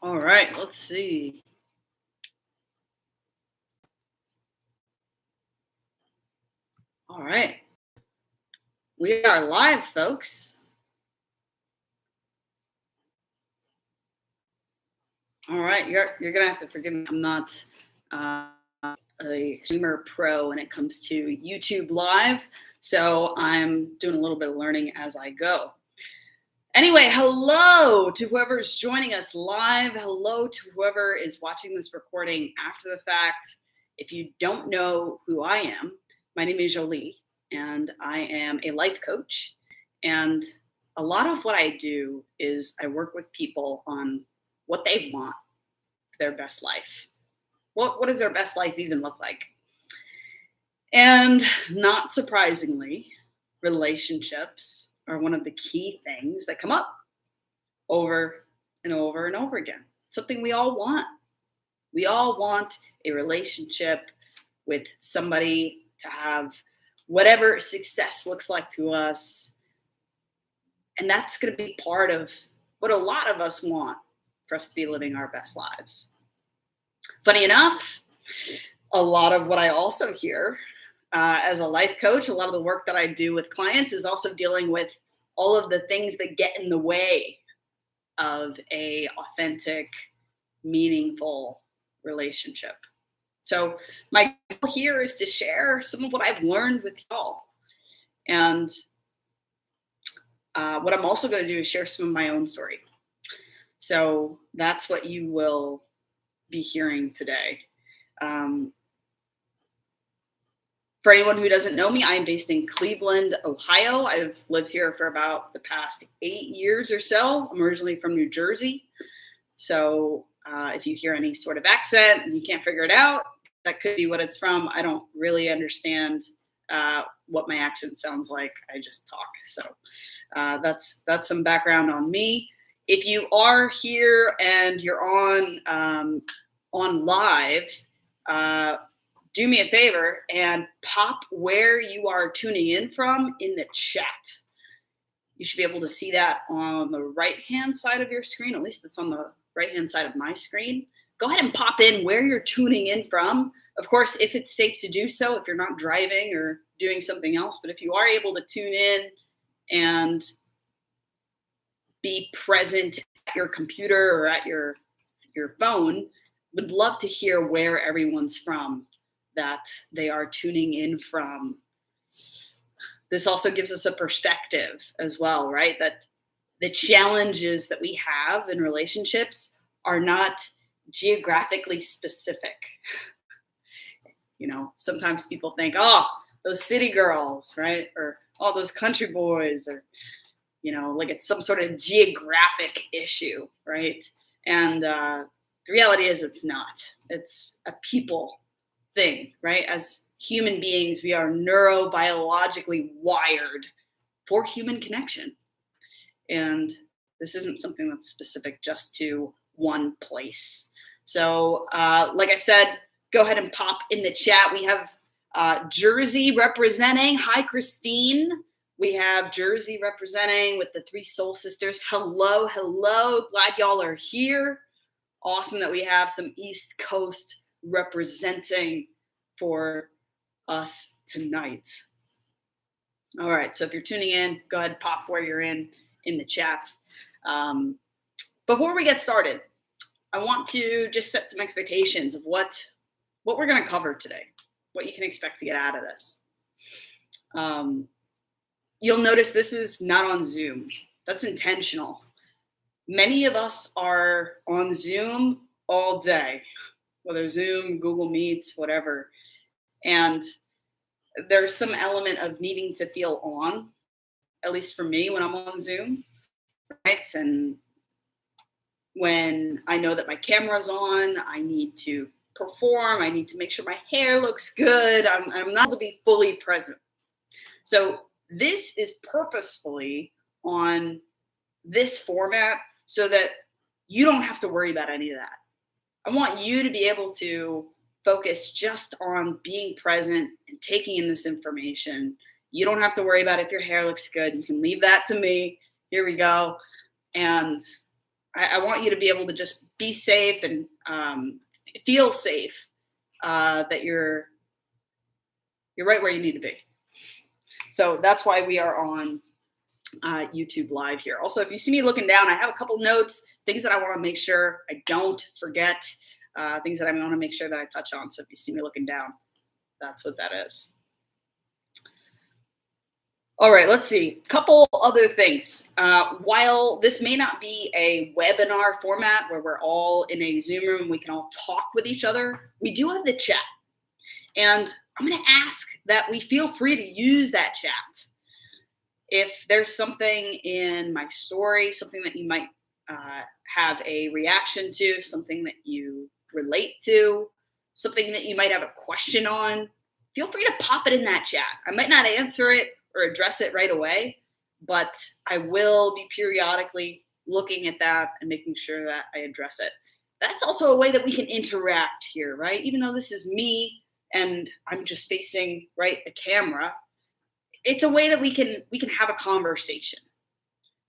All right, let's see. All right, we are live, folks. All right, you're gonna have to forgive me. I'm not uh, a streamer pro when it comes to YouTube Live, so I'm doing a little bit of learning as I go. Anyway, hello to whoever's joining us live. Hello to whoever is watching this recording after the fact. If you don't know who I am, my name is Jolie, and I am a life coach. And a lot of what I do is I work with people on what they want for their best life. What does their best life even look like? And not surprisingly, relationships are one of the key things that come up over and over and over again. It's something we all want. We all want a relationship with somebody to have whatever success looks like to us. And that's going to be part of what a lot of us want for us to be living our best lives. Funny enough, a lot of what I also hear as a life coach, a lot of the work that I do with clients is also dealing with all of the things that get in the way of a authentic, meaningful relationship. So my goal here is to share some of what I've learned with y'all. And what I'm also going to do is share some of my own story. So that's what you will be hearing today. For anyone who doesn't know me, I am based in Cleveland, Ohio. I've lived here for about the past 8 years or so. I'm originally from New Jersey. So if you hear any sort of accent and you can't figure it out, that could be what it's from. I don't really understand what my accent sounds like. I just talk. So that's some background on me. If you are here and you're on live, do me a favor and pop where you are tuning in from in the chat. You should be able to see that on the right-hand side of your screen. At least it's on the right-hand side of my screen. Go ahead and pop in where you're tuning in from. Of course, if it's safe to do so, if you're not driving or doing something else, but if you are able to tune in and be present at your computer or at your phone, would love to hear where everyone's from that they are tuning in from. This also gives us a perspective as well, right? That the challenges that we have in relationships are not geographically specific. You know, sometimes people think, oh, those city girls, right? Or all those country boys, or, you know, like it's some sort of geographic issue, right? And the reality is it's not. It's a people thing, right? As human beings, we are neurobiologically wired for human connection. And this isn't something that's specific just to one place. So, like I said, go ahead and pop in the chat. We have Jersey representing. Hi, Christine. We have Jersey representing with the Three Soul Sisters. Hello, hello. Glad y'all are here. Awesome that we have some East Coast representing for us tonight. All right, so if you're tuning in, go ahead and pop where you're in the chat. Before we get started, I want to just set some expectations of what we're going to cover today, what you can expect to get out of this. You'll notice this is not on Zoom. That's intentional. Many of us are on Zoom all day, whether Zoom, Google Meets, whatever. And there's some element of needing to feel on, at least for me when I'm on Zoom, right? And when I know that my camera's on, I need to perform. I need to make sure my hair looks good. I'm not to be fully present. So this is purposefully on this format so that you don't have to worry about any of that. I want you to be able to focus just on being present and taking in this information. You don't have to worry about if your hair looks good. You can leave that to me. Here we go. And I want you to be able to just be safe and feel safe that you're right where you need to be. So that's why we are on YouTube Live here. Also, if you see me looking down, I have a couple notes, things that I want to make sure I don't forget, things that I want to make sure that I touch on. So if you see me looking down, that's what that is. All right, let's see. Couple other things. While this may not be a webinar format where we're all in a Zoom room and we can all talk with each other, we do have the chat. And I'm going to ask that we feel free to use that chat. If there's something in my story, something that you might have a reaction to, something that you relate to, something that you might have a question on, feel free to pop it in that chat. I might not answer it or address it right away, but I will be periodically looking at that and making sure that I address it. That's also a way that we can interact here, right? Even though this is me and I'm just facing, right, a camera, it's a way that we can have a conversation.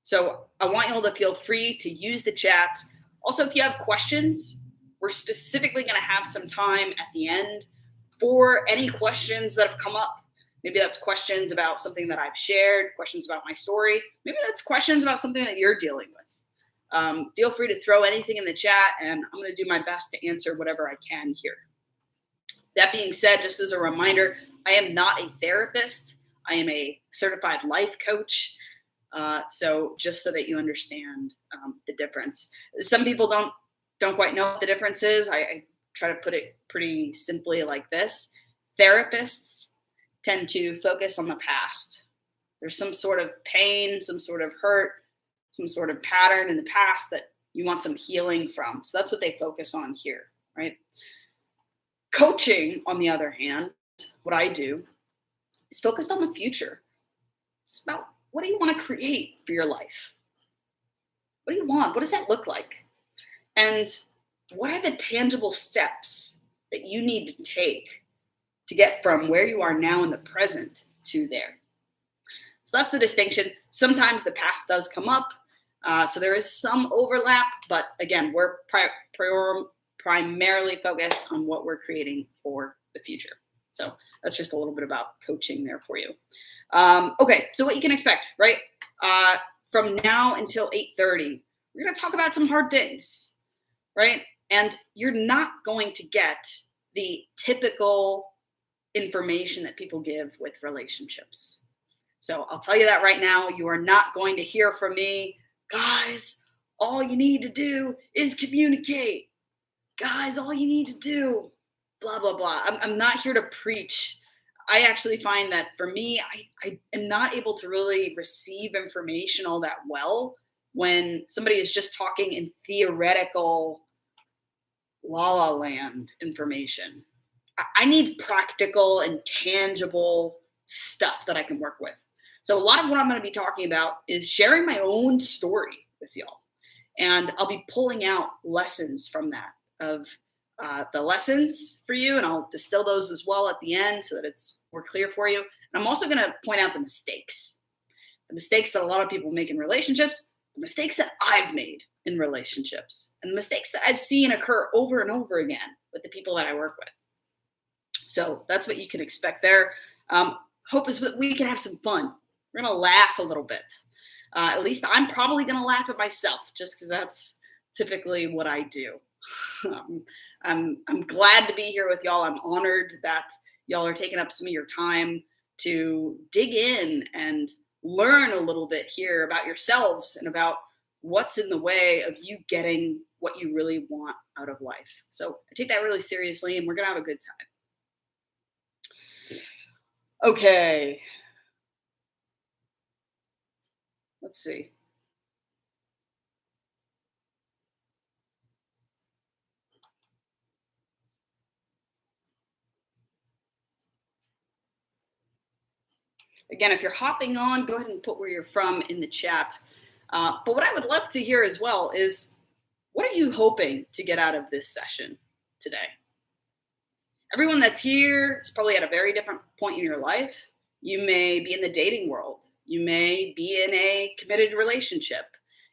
So I want you all to feel free to use the chat. Also, if you have questions, we're specifically going to have some time at the end for any questions that have come up. Maybe that's questions about something that I've shared, questions about my story. Maybe that's questions about something that you're dealing with. Feel free to throw anything in the chat, and I'm going to do my best to answer whatever I can here. That being said, just as a reminder, I am not a therapist. I am a certified life coach. So just so that you understand the difference. Some people don't quite know what the difference is. I try to put it pretty simply like this. Therapists tend to focus on the past. There's some sort of pain, some sort of hurt, some sort of pattern in the past that you want some healing from. So that's what they focus on here, right? Coaching, on the other hand, what I do is focused on the future. It's about, what do you want to create for your life? What do you want? What does that look like? And what are the tangible steps that you need to take to get from where you are now in the present to there? So that's the distinction. Sometimes the past does come up. So there is some overlap, but again, we're primarily focused on what we're creating for the future. So that's just a little bit about coaching there for you. Okay, so what you can expect, right? From now until 8:30, we're going to talk about some hard things, right? And you're not going to get the typical information that people give with relationships. So I'll tell you that right now. You are not going to hear from me, guys, all you need to do is communicate. Guys, all you need to do, blah, blah, blah. I'm not here to preach. I actually find that for me, I am not able to really receive information all that well when somebody is just talking in theoretical la la land information. I need practical and tangible stuff that I can work with. So a lot of what I'm going to be talking about is sharing my own story with y'all. And I'll be pulling out lessons from that, of the lessons for you, and I'll distill those as well at the end so that it's more clear for you. And I'm also going to point out the mistakes that a lot of people make in relationships, the mistakes that I've made in relationships, and the mistakes that I've seen occur over and over again with the people that I work with. So that's what you can expect there. Hope is that we can have some fun. We're going to laugh a little bit. At least I'm probably going to laugh at myself, just because that's typically what I do. I'm glad to be here with y'all. I'm honored that y'all are taking up some of your time to dig in and learn a little bit here about yourselves and about what's in the way of you getting what you really want out of life. So I take that really seriously, and we're going to have a good time. Okay. Let's see. Again, if you're hopping on, go ahead and put where you're from in the chat. But what I would love to hear as well is, what are you hoping to get out of this session today? Everyone that's here is probably at a very different point in your life. You may be in the dating world. You may be in a committed relationship.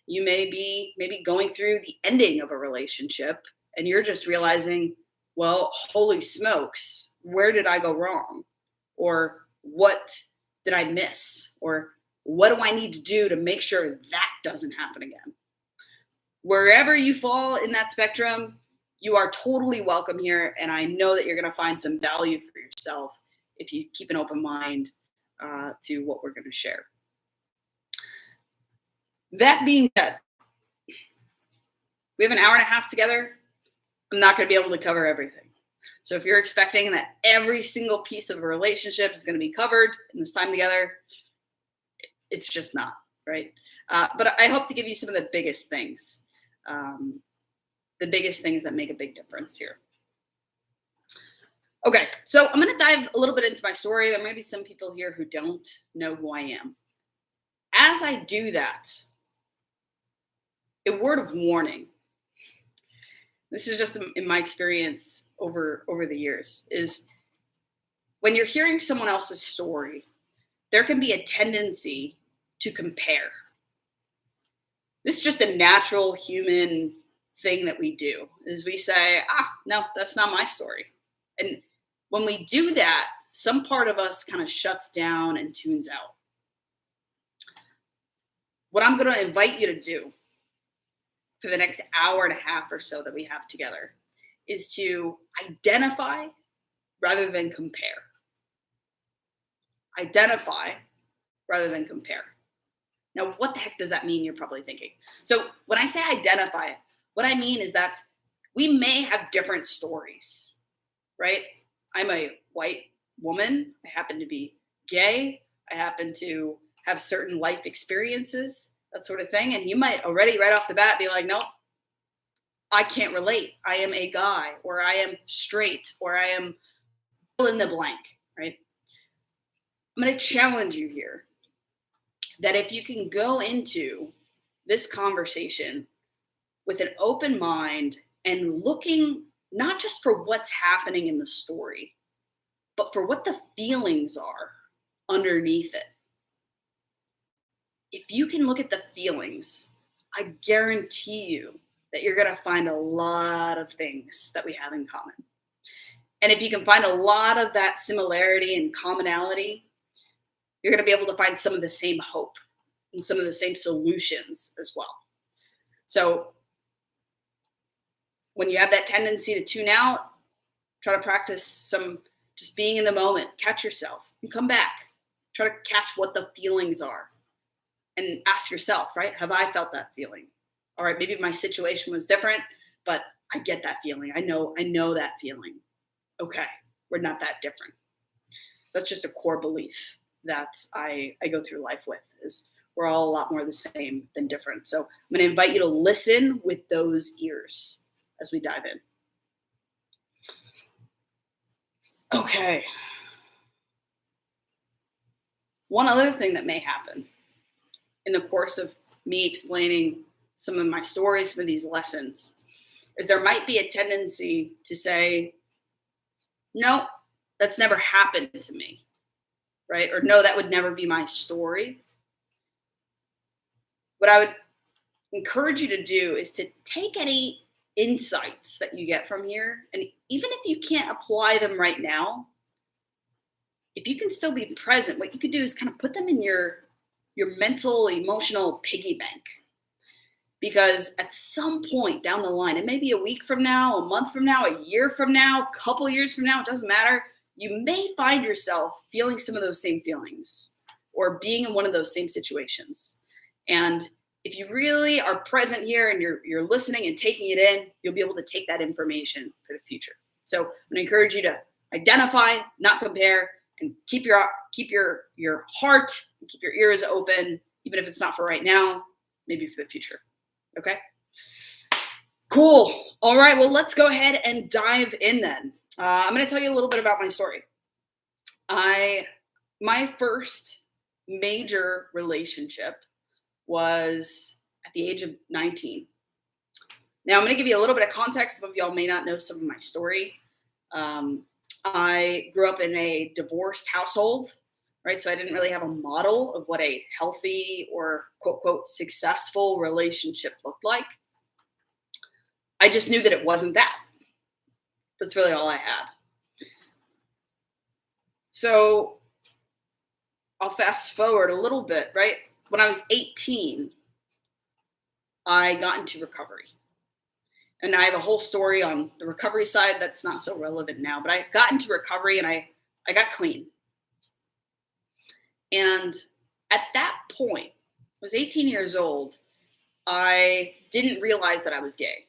You may be maybe going through the ending of a relationship and you're just realizing, well, holy smokes, where did I go wrong? Or what did I miss? Or what do I need to do to make sure that doesn't happen again? Wherever you fall in that spectrum, you are totally welcome here. And I know that you're going to find some value for yourself if you keep an open mind to what we're going to share. That being said, we have an hour and a half together. I'm not going to be able to cover everything. So if you're expecting that every single piece of a relationship is going to be covered in this time together, it's just not, right? But I hope to give you some of the biggest things that make a big difference here. Okay, so I'm going to dive a little bit into my story. There may be some people here who don't know who I am. As I do that, a word of warning. This is just in my experience over the years, is when you're hearing someone else's story, there can be a tendency to compare. This is just a natural human thing that we do, is we say, no, that's not my story. And when we do that, some part of us kind of shuts down and tunes out. What I'm going to invite you to do for the next hour and a half or so that we have together is to identify rather than compare. Identify rather than compare. Now, what the heck does that mean? You're probably thinking. So when I say identify, what I mean is that we may have different stories, right? I'm a white woman. I happen to be gay. I happen to have certain life experiences, that sort of thing. And you might already right off the bat be like, nope, I can't relate. I am a guy, or I am straight, or I am fill in the blank, right? I'm going to challenge you here that if you can go into this conversation with an open mind and looking not just for what's happening in the story, but for what the feelings are underneath it. If you can look at the feelings, I guarantee you that you're going to find a lot of things that we have in common. And if you can find a lot of that similarity and commonality, you're going to be able to find some of the same hope and some of the same solutions as well. So when you have that tendency to tune out, try to practice some just being in the moment, catch yourself and come back. Try to catch what the feelings are and ask yourself, right? Have I felt that feeling? All right, maybe my situation was different, but I get that feeling. I know that feeling. Okay, we're not that different. That's just a core belief that I go through life with, is we're all a lot more the same than different. So I'm going to invite you to listen with those ears as we dive in. Okay. One other thing that may happen in the course of me explaining some of my stories, some of these lessons, is there might be a tendency to say, no, that's never happened to me, right? Or no, that would never be my story. What I would encourage you to do is to take any insights that you get from here, and even if you can't apply them right now, if you can still be present, what you could do is kind of put them in your mental, emotional piggy bank. Because at some point down the line, it may be a week from now, a month from now, a year from now, a couple years from now, it doesn't matter. You may find yourself feeling some of those same feelings or being in one of those same situations. And if you really are present here and you're listening and taking it in, you'll be able to take that information for the future. So I'm going to encourage you to identify, not compare, and keep your heart, keep your ears open, even if it's not for right now, maybe for the future. Okay? Cool. All right. Well, let's go ahead and dive in then. I'm going to tell you a little bit about my story. My first major relationship was at the age of 19. Now, I'm going to give you a little bit of context. Some of y'all may not know some of my story. I grew up in a divorced household right? So I didn't really have a model of what a healthy or quote, quote, successful relationship looked like. I just knew that it wasn't that. That's really all I had. So I'll fast forward a little bit, right? When I was 18, I got into recovery. And I have a whole story on the recovery side that's not so relevant now, but I got into recovery and I got clean. And at that point, I was 18 years old. I didn't realize that I was gay,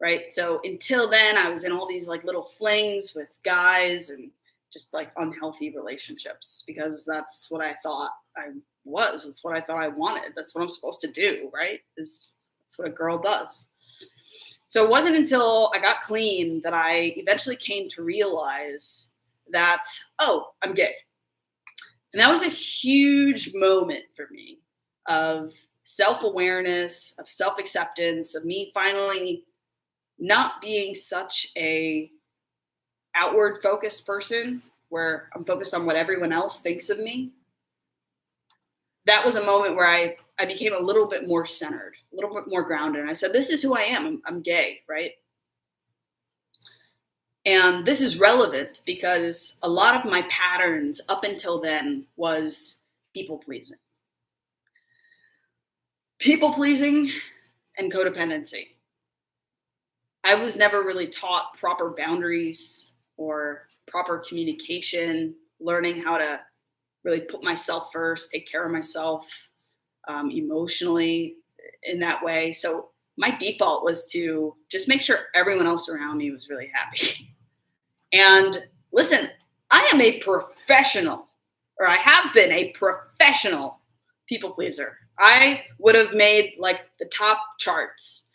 right? So until then, I was in all these like little flings with guys and just like unhealthy relationships because that's what I thought I was. That's what I thought I wanted. That's what I'm supposed to do, right? That's what a girl does. So it wasn't until I got clean that I eventually came to realize that, oh, I'm gay. And that was a huge moment for me of self-awareness, of self-acceptance, of me finally not being such a outward focused person where I'm focused on what everyone else thinks of me. That was a moment where I became a little bit more centered, a little bit more grounded. And I said, this is who I am. I'm gay, right? And this is relevant because a lot of my patterns up until then was people pleasing. People pleasing and codependency. I was never really taught proper boundaries or proper communication, learning how to really put myself first, take care of myself emotionally in that way. So my default was to just make sure everyone else around me was really happy. And listen, I am a professional, or I have been a professional people pleaser. I would have made like the top charts,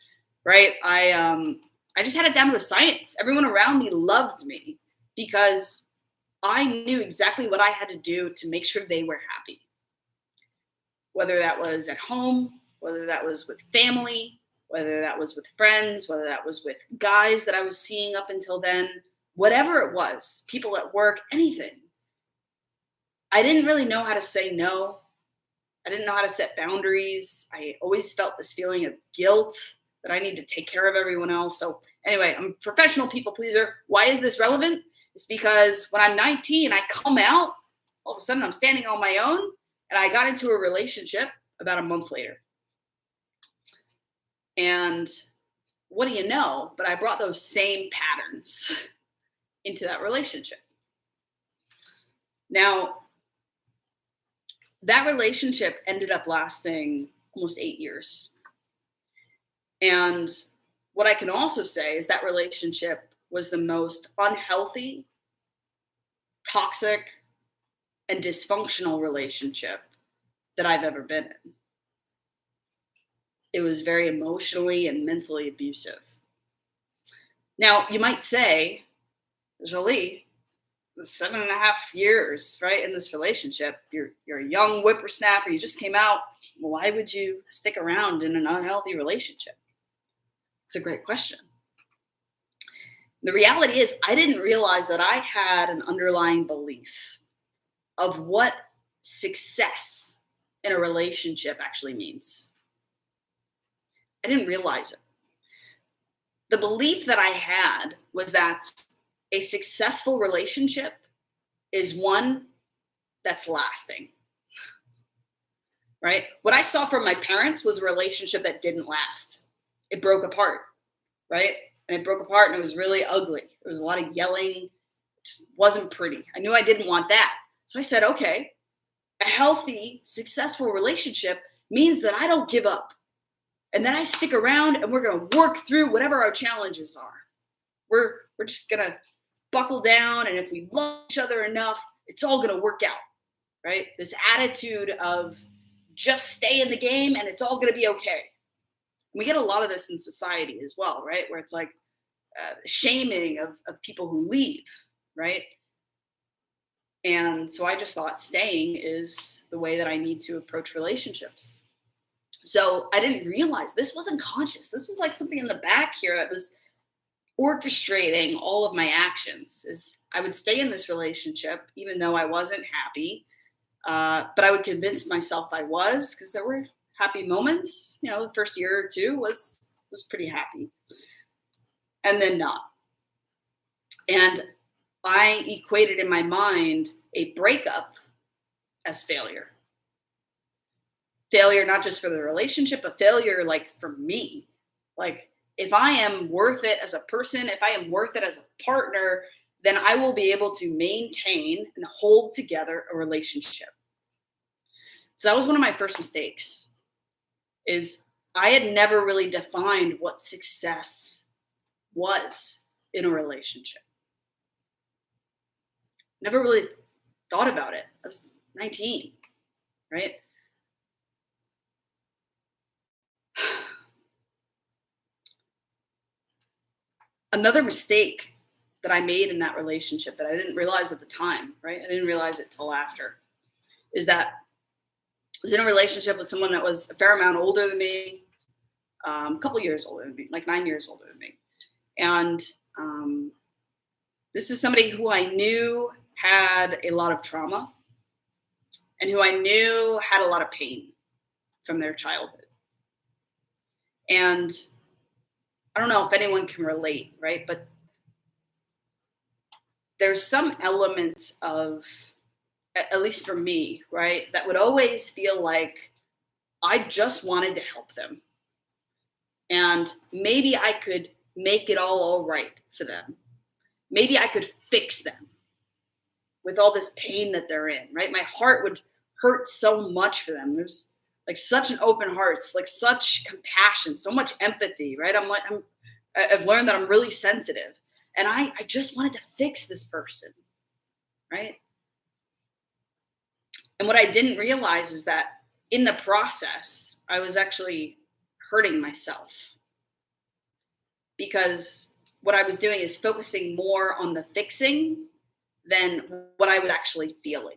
right? I just had it down to a science. Everyone around me loved me because I knew exactly what I had to do to make sure they were happy. Whether that was at home, whether that was with family, whether that was with friends, whether that was with guys that I was seeing up until then, whatever it was, people at work, anything. I didn't really know how to say no. I didn't know how to set boundaries. I always felt this feeling of guilt that I need to take care of everyone else. So anyway, I'm a professional people pleaser. Why is this relevant? It's because when I'm 19, I come out, all of a sudden I'm standing on my own, and I got into a relationship about a month later. And what do you know? But I brought those same patterns into that relationship. Now, that relationship ended up lasting almost 8 years. And what I can also say is that relationship was the most unhealthy, toxic, and dysfunctional relationship that I've ever been in. It was very emotionally and mentally abusive. Now, you might say, Jolie, 7.5 years, right, in this relationship, you're a young whippersnapper, you just came out. Why would you stick around in an unhealthy relationship? It's a great question. The reality is, I didn't realize that I had an underlying belief of what success in a relationship actually means. I didn't realize it. The belief that I had was that a successful relationship is one that's lasting, right? What I saw from my parents was a relationship that didn't last. It broke apart, right? And it broke apart and it was really ugly. There was a lot of yelling. It just wasn't pretty. I knew I didn't want that. So I said, okay, a healthy, successful relationship means that I don't give up and that I stick around and we're going to work through whatever our challenges are. We're just going to buckle down. And if we love each other enough, it's all going to work out, right? This attitude of just stay in the game and it's all going to be okay. We get a lot of this in society as well, right? Where it's like shaming of people who leave, right? And so I just thought staying is the way that I need to approach relationships. So I didn't realize this wasn't conscious. This was like something in the back here that was orchestrating all of my actions. Is I would stay in this relationship even though I wasn't happy, but I would convince myself I was, because there were happy moments. The first year or two was pretty happy, and then not. And I equated in my mind a breakup as failure. Failure not just for the relationship, but failure like for me. Like, if I am worth it as a person, if I am worth it as a partner, then I will be able to maintain and hold together a relationship. So that was one of my first mistakes, is I had never really defined what success was in a relationship. Never really thought about it. I was 19, right? Another mistake that I made in that relationship that I didn't realize at the time, right? I didn't realize it till after, is that I was in a relationship with someone that was a fair amount older than me, a couple years older than me, like 9 years older than me. And this is somebody who I knew had a lot of trauma and who I knew had a lot of pain from their childhood. And I don't know if anyone can relate, right? But there's some elements of, at least for me, right, that would always feel like I just wanted to help them. And maybe I could make it all right for them. Maybe I could fix them with all this pain that they're in, right? My heart would hurt so much for them. There's like such an open heart, like such compassion, so much empathy, right? I've learned that I'm really sensitive, and I just wanted to fix this person, right? And what I didn't realize is that in the process, I was actually hurting myself, because what I was doing is focusing more on the fixing than what I was actually feeling.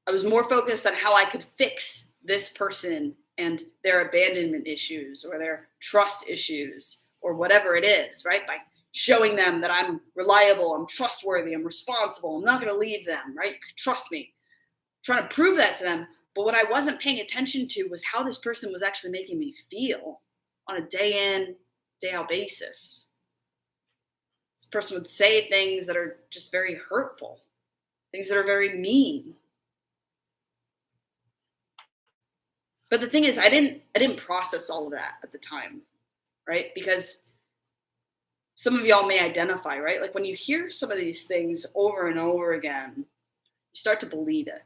I was more focused on how I could fix this person and their abandonment issues or their trust issues or whatever it is, right? By showing them that I'm reliable, I'm trustworthy, I'm responsible, I'm not going to leave them, right? Trust me. Trying to prove that to them. But what I wasn't paying attention to was how this person was actually making me feel on a day in, day out basis. This person would say things that are just very hurtful, things that are very mean. But the thing is, I didn't process all of that at the time, right? Because some of y'all may identify, right? Like when you hear some of these things over and over again, you start to believe it.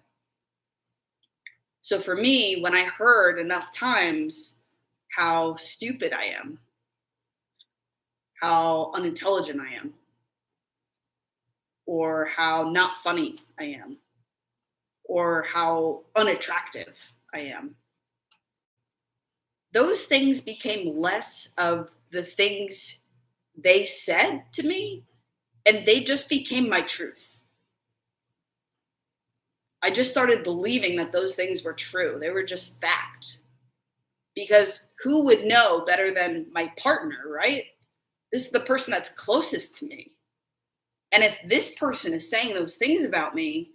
So for me, when I heard enough times how stupid I am, how unintelligent I am, or how not funny I am, or how unattractive I am, those things became less of the things they said to me, and they just became my truth. I just started believing that those things were true. They were just fact. Because who would know better than my partner, right? This is the person that's closest to me. And if this person is saying those things about me,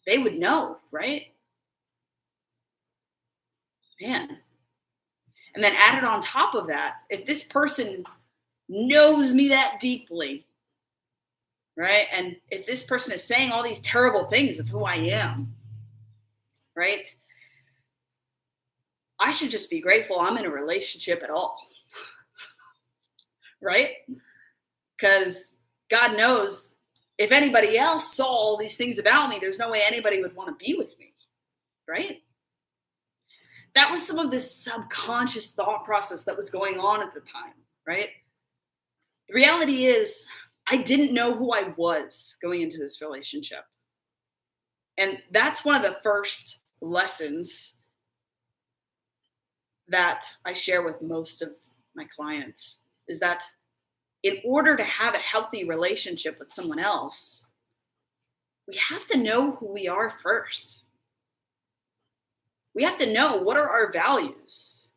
they would know, right? Man. And then added on top of that, if this person knows me that deeply, right? And if this person is saying all these terrible things of who I am, right? I should just be grateful I'm in a relationship at all, right? Because God knows if anybody else saw all these things about me, there's no way anybody would want to be with me, right? That was some of this subconscious thought process that was going on at the time, right? The reality is, I didn't know who I was going into this relationship. And that's one of the first lessons that I share with most of my clients, is that in order to have a healthy relationship with someone else, we have to know who we are first. We have to know, what are our values?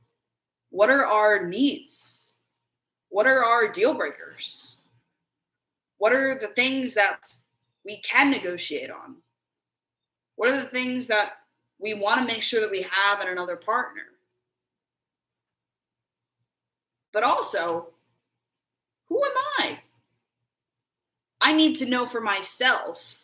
What are our needs? What are our deal breakers? What are the things that we can negotiate on? What are the things that we want to make sure that we have in another partner? But also, who am I? I need to know for myself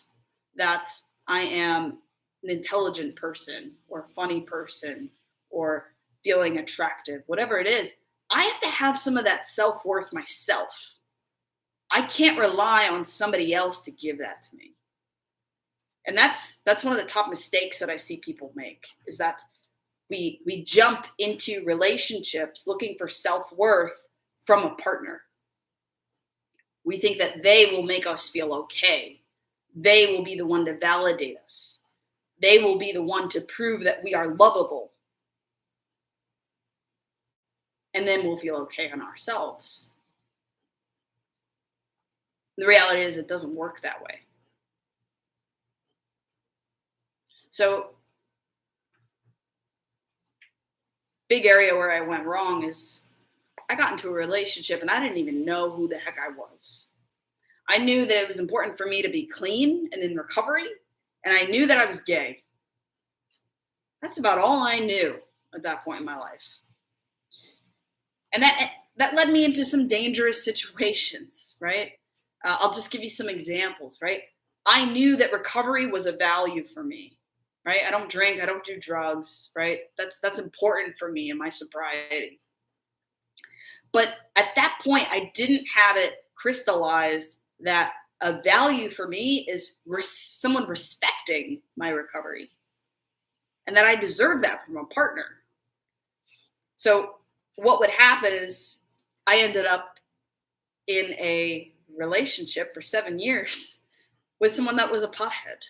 that I am an intelligent person or a funny person or feeling attractive, whatever it is. I have to have some of that self worth myself. I can't rely on somebody else to give that to me. And that's one of the top mistakes that I see people make, is that we jump into relationships looking for self-worth from a partner. We think that they will make us feel okay. They will be the one to validate us. They will be the one to prove that we are lovable. And then we'll feel okay on ourselves. The reality is it doesn't work that way. So, big area where I went wrong is I got into a relationship and I didn't even know who the heck I was. I knew that it was important for me to be clean and in recovery, and I knew that I was gay. That's about all I knew at that point in my life. And that led me into some dangerous situations, right? I'll just give you some examples, right? I knew that recovery was a value for me, right? I don't drink, I don't do drugs, right? That's important for me in my sobriety. But at that point, I didn't have it crystallized that a value for me is someone respecting my recovery, and that I deserve that from a partner. So what would happen is I ended up in a relationship for 7 years with someone that was a pothead.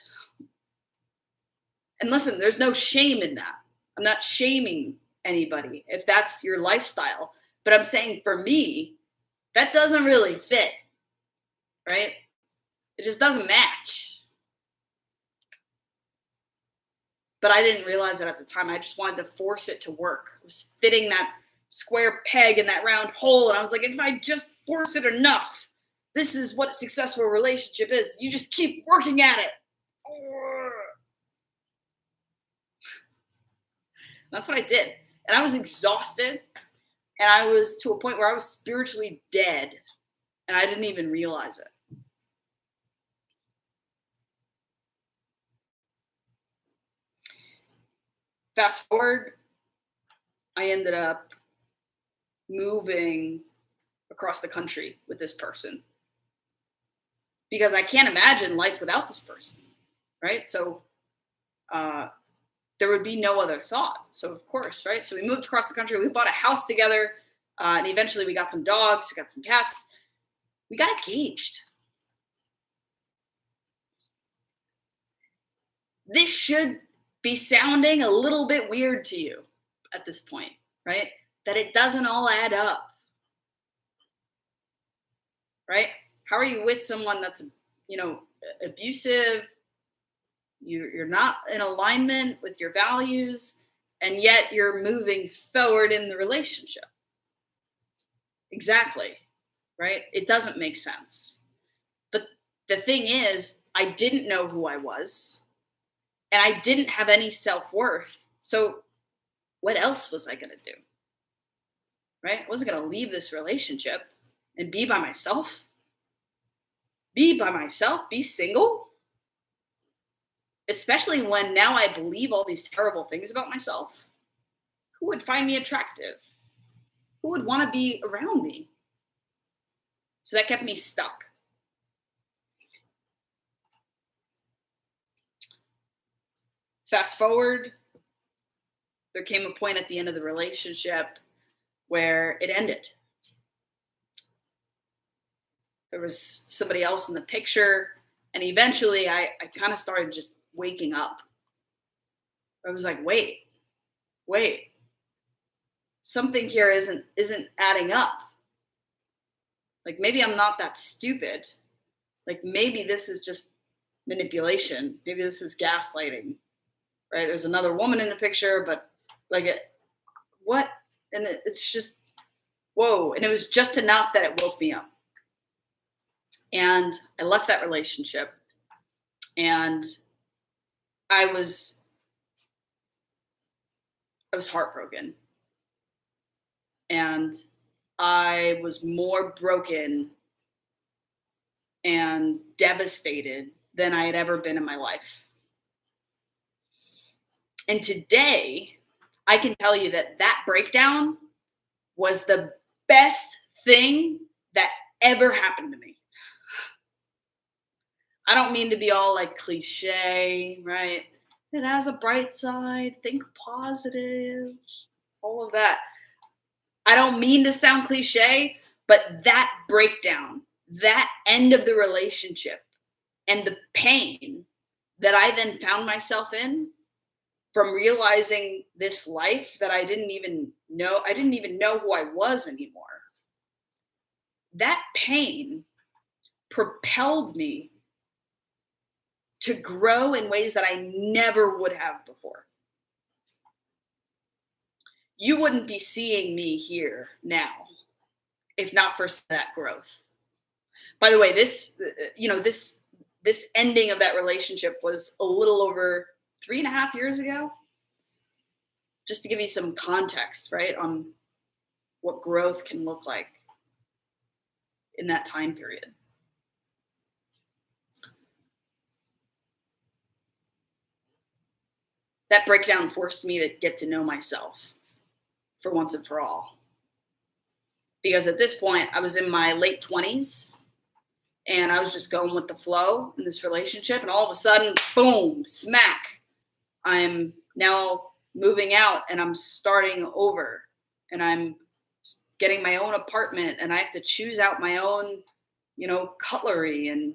And listen, there's no shame in that. I'm not shaming anybody if that's your lifestyle. But I'm saying for me, that doesn't really fit, right? It just doesn't match. But I didn't realize it at the time. I just wanted to force it to work. I was fitting that square peg in that round hole. And I was like, if I just force it enough, this is what a successful relationship is. You just keep working at it. That's what I did. And I was exhausted. And I was to a point where I was spiritually dead. And I didn't even realize it. Fast forward, I ended up moving across the country with this person because I can't imagine life without this person, right? So there would be no other thought. So of course, right? So we moved across the country. We bought a house together, and eventually we got some dogs, we got some cats. We got engaged. This should be sounding a little bit weird to you at this point, right? That it doesn't all add up, right? How are you with someone that's, abusive? You're not in alignment with your values, and yet you're moving forward in the relationship. Exactly, right? It doesn't make sense. But the thing is, I didn't know who I was, and I didn't have any self-worth. So what else was I going to do? Right? I wasn't going to leave this relationship and be by myself. Be by myself, be single. Especially when now I believe all these terrible things about myself. Who would find me attractive? Who would want to be around me? So that kept me stuck. Fast forward, there came a point at the end of the relationship where it ended. There was somebody else in the picture, and eventually I kind of started just waking up. I was like, wait, something here isn't adding up. Like maybe I'm not that stupid. Like maybe this is just manipulation. Maybe this is gaslighting, right? There's another woman in the picture, but what And it's just, whoa. And it was just enough that it woke me up. And I left that relationship, and I was heartbroken, and I was more broken and devastated than I had ever been in my life. And today, I can tell you that that breakdown was the best thing that ever happened to me. I don't mean to be all like cliche, right? It has a bright side, think positive, all of that. I don't mean to sound cliche, but that breakdown, that end of the relationship, and the pain that I then found myself in from realizing this life that I didn't even know who I was anymore. That pain propelled me to grow in ways that I never would have before. You wouldn't be seeing me here now if not for that growth. By the way, this ending of that relationship was a little over 3.5 years ago. Just to give you some context, right, on what growth can look like in that time period. That breakdown forced me to get to know myself for once and for all. Because at this point, I was in my late 20s, and I was just going with the flow in this relationship. And all of a sudden, boom, smack, I'm now moving out, and I'm starting over, and I'm getting my own apartment, and I have to choose out my own, cutlery and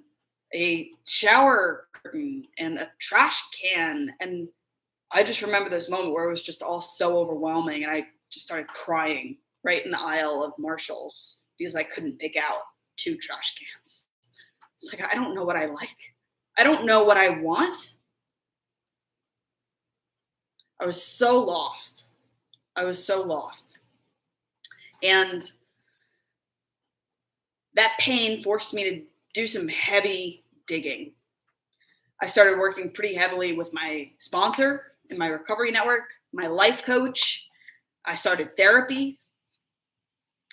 a shower curtain and a trash can. And I just remember this moment where it was just all so overwhelming, and I just started crying right in the aisle of Marshall's because I couldn't pick out 2 trash cans. It's like, I don't know what I like. I don't know what I want. I was so lost. And that pain forced me to do some heavy digging. I started working pretty heavily with my sponsor in my recovery network, my life coach. I started therapy.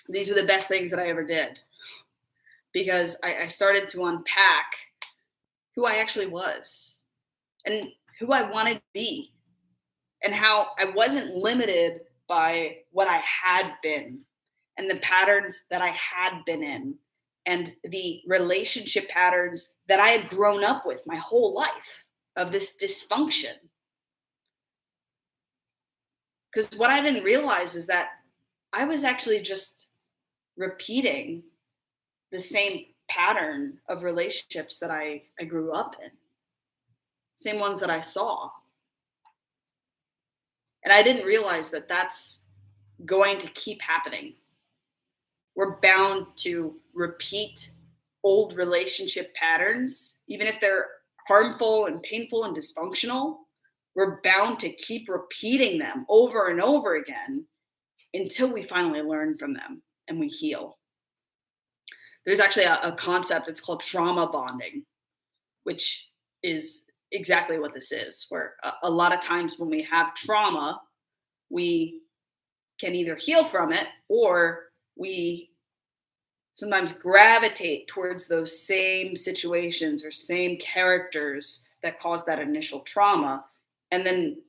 These were the best things that I ever did, because I started to unpack who I actually was and who I wanted to be, and how I wasn't limited by what I had been and the patterns that I had been in and the relationship patterns that I had grown up with my whole life of this dysfunction. Because what I didn't realize is that I was actually just repeating the same pattern of relationships that I grew up in, same ones that I saw. And I didn't realize that that's going to keep happening. We're bound to repeat old relationship patterns, even if they're harmful and painful and dysfunctional. We're bound to keep repeating them over and over again until we finally learn from them and we heal. There's actually a concept, it's called trauma bonding, which is exactly what this is, where a lot of times when we have trauma, we can either heal from it, or we sometimes gravitate towards those same situations or same characters that caused that initial trauma. And then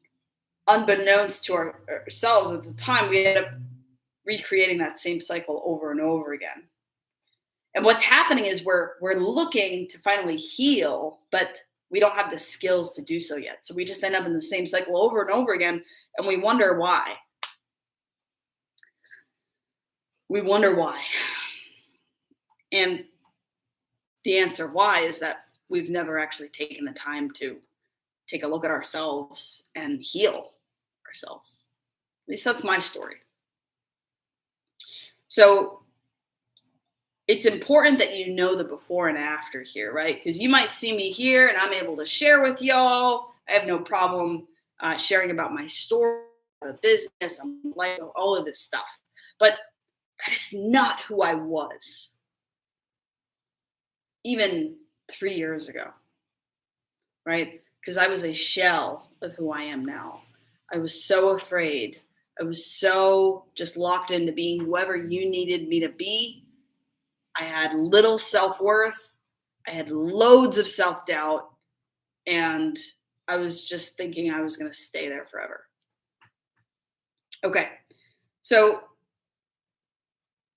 unbeknownst to ourselves at the time, we end up recreating that same cycle over and over again. And what's happening is we're looking to finally heal, but we don't have the skills to do so yet. So we just end up in the same cycle over and over again, and we wonder why. And the answer why is that we've never actually taken the time to take a look at ourselves and heal ourselves. At least that's my story. So it's important that you know the before and after here, right? Because you might see me here and I'm able to share with y'all. I have no problem sharing about my story. a business, I'm like all of this stuff. But that is not who I was even 3 years ago, right? Because I was a shell of who I am now. I was so afraid. I was so just locked into being whoever you needed me to be. I had little self-worth. I had loads of self-doubt. And I was just thinking I was going to stay there forever. Okay. So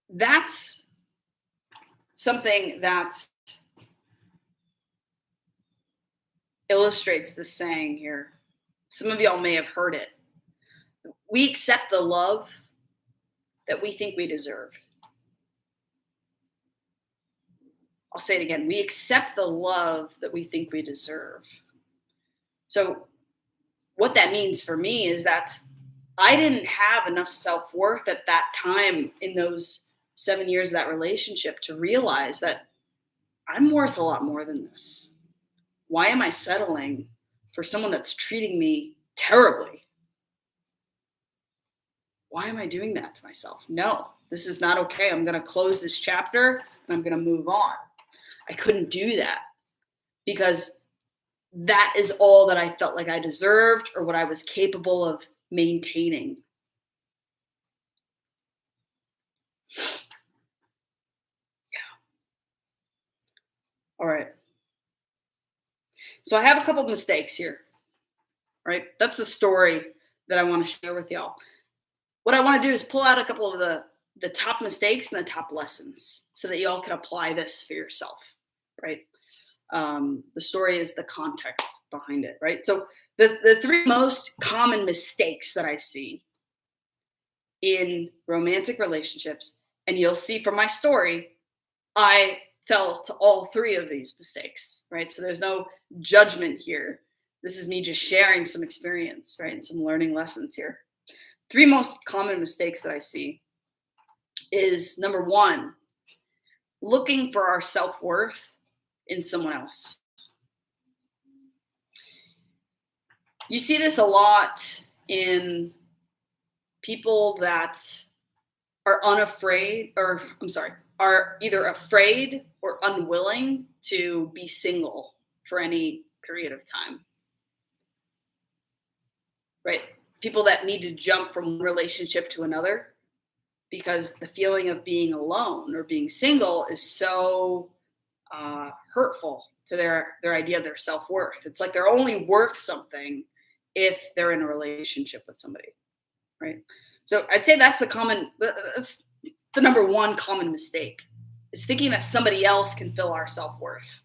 that's something that illustrates the saying here. Some of y'all may have heard it. We accept the love that we think we deserve. I'll say it again. We accept the love that we think we deserve. So what that means for me is that I didn't have enough self-worth at that time in those 7 years of that relationship to realize that I'm worth a lot more than this. Why am I settling for someone that's treating me terribly? Why am I doing that to myself? No, this is not okay. I'm going to close this chapter and I'm going to move on. I couldn't do that because that is all that I felt like I deserved or what I was capable of maintaining. Yeah. All right. So I have a couple of mistakes here, right? That's the story that I want to share with y'all. What I want to do is pull out a couple of the top mistakes and the top lessons so that y'all can apply this for yourself, right? The story is the context behind it, right? So the three most common mistakes that I see in romantic relationships, and you'll see from my story, I fell to all three of these mistakes, right? So there's no judgment here. This is me just sharing some experience, right? And some learning lessons here. Three most common mistakes that I see is number one, looking for our self-worth in someone else. You see this a lot in people that are unafraid, or I'm sorry, are either afraid or unwilling to be single for any period of time. Right? People that need to jump from one relationship to another because the feeling of being alone or being single is so hurtful to their idea of their self-worth. It's like they're only worth something if they're in a relationship with somebody, right? So I'd say that's the number one common mistake, is thinking that somebody else can fill our self-worth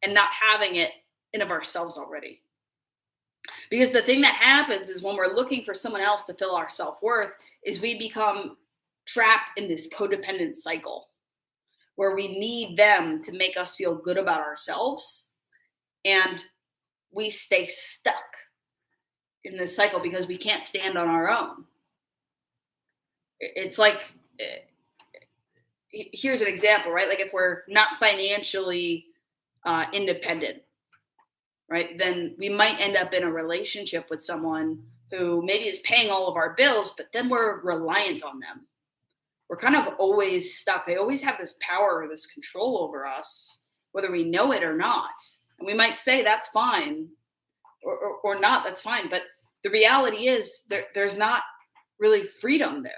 and not having it in of ourselves already. Because the thing that happens is when we're looking for someone else to fill our self-worth is we become trapped in this codependent cycle where we need them to make us feel good about ourselves, and we stay stuck in this cycle because we can't stand on our own. It's like, here's an example, right? Like if we're not financially independent, right, then we might end up in a relationship with someone who maybe is paying all of our bills, but then we're reliant on them. We're kind of always stuck. They always have this power or this control over us, whether we know it or not. And we might say that's fine, or not, that's fine. But the reality is there's not really freedom there,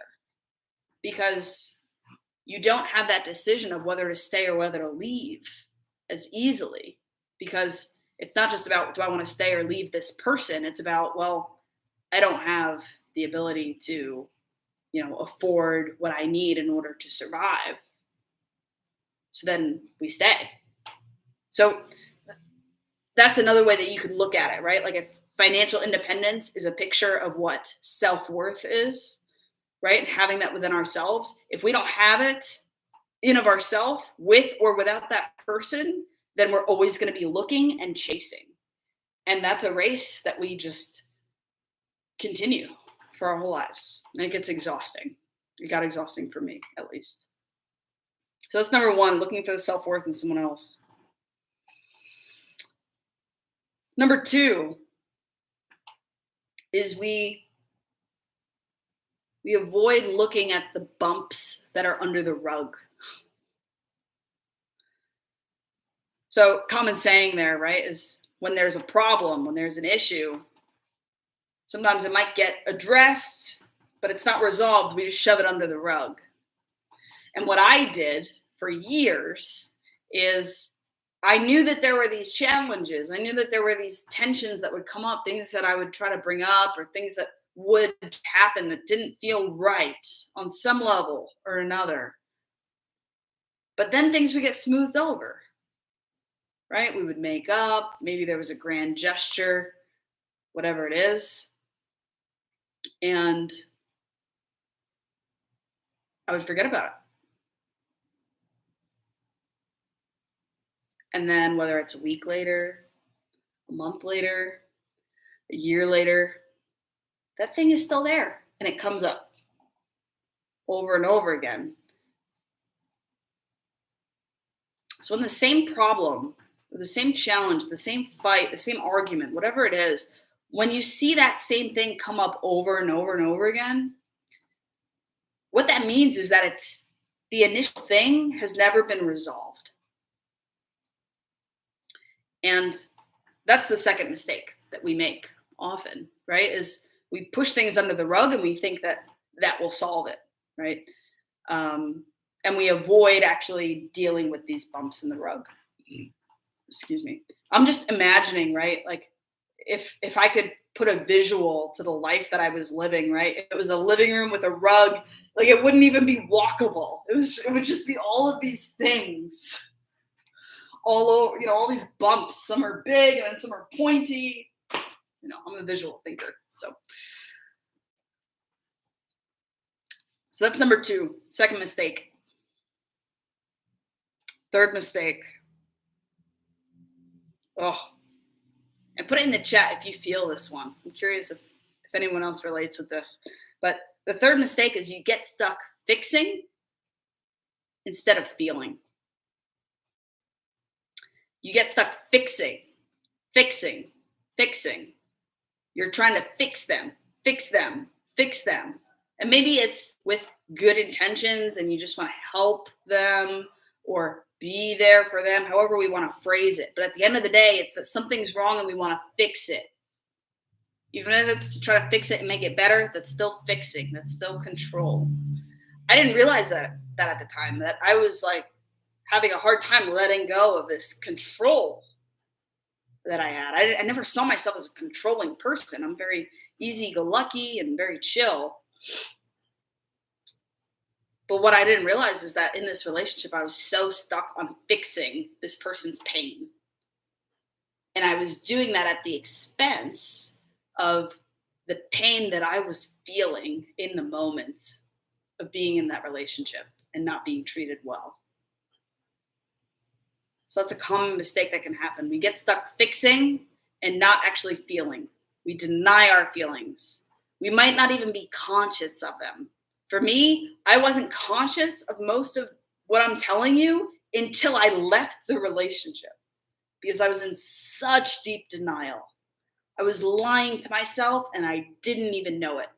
because you don't have that decision of whether to stay or whether to leave as easily, because it's not just about, do I want to stay or leave this person? It's about, well, I don't have the ability to, afford what I need in order to survive. So then we stay. So that's another way that you could look at it, right? Like if financial independence is a picture of what self-worth is, right? And having that within ourselves. If we don't have it in of ourselves, with or without that person, then we're always going to be looking and chasing. And that's a race that we just continue for our whole lives. And it gets exhausting. It got exhausting for me, at least. So that's number one, looking for the self-worth in someone else. Number two is we We avoid looking at the bumps that are under the rug. So, common saying there, right, is when there's a problem, when there's an issue, sometimes it might get addressed, but it's not resolved. We just shove it under the rug. And what I did for years is I knew that there were these challenges. I knew that there were these tensions that would come up, things that I would try to bring up, or things that would happen that didn't feel right on some level or another. But then things would get smoothed over, right? We would make up. Maybe there was a grand gesture, whatever it is. And I would forget about it. And then whether it's a week later, a month later, a year later, that thing is still there and it comes up over and over again. So when the same problem, the same challenge, the same fight, the same argument, whatever it is, when you see that same thing come up over and over and over again, what that means is that it's the initial thing has never been resolved. And that's the second mistake that we make often, right? Is we push things under the rug and we think that that will solve it, right? And we avoid actually dealing with these bumps in the rug. Excuse me. I'm just imagining, right? Like if I could put a visual to the life that I was living, right? It was a living room with a rug, like it wouldn't even be walkable. It would just be all of these things. All over, all these bumps. Some are big and then some are pointy. I'm a visual thinker. So that's number 2, second mistake. Third mistake. And put it in the chat if you feel this one. I'm curious if anyone else relates with this. But the third mistake is you get stuck fixing instead of feeling. You get stuck fixing. You're trying to fix them. And maybe it's with good intentions and you just want to help them or be there for them, however we want to phrase it. But at the end of the day, it's that something's wrong and we want to fix it. Even if it's to try to fix it and make it better, that's still fixing. That's still control. I didn't realize that at the time, that I was like having a hard time letting go of this control that I had. I never saw myself as a controlling person. I'm very easy-go-lucky and very chill. But what I didn't realize is that in this relationship, I was so stuck on fixing this person's pain. And I was doing that at the expense of the pain that I was feeling in the moment of being in that relationship and not being treated well. So that's a common mistake that can happen. We get stuck fixing and not actually feeling. We deny our feelings. We might not even be conscious of them. For me, I wasn't conscious of most of what I'm telling you until I left the relationship because I was in such deep denial. I was lying to myself and I didn't even know it.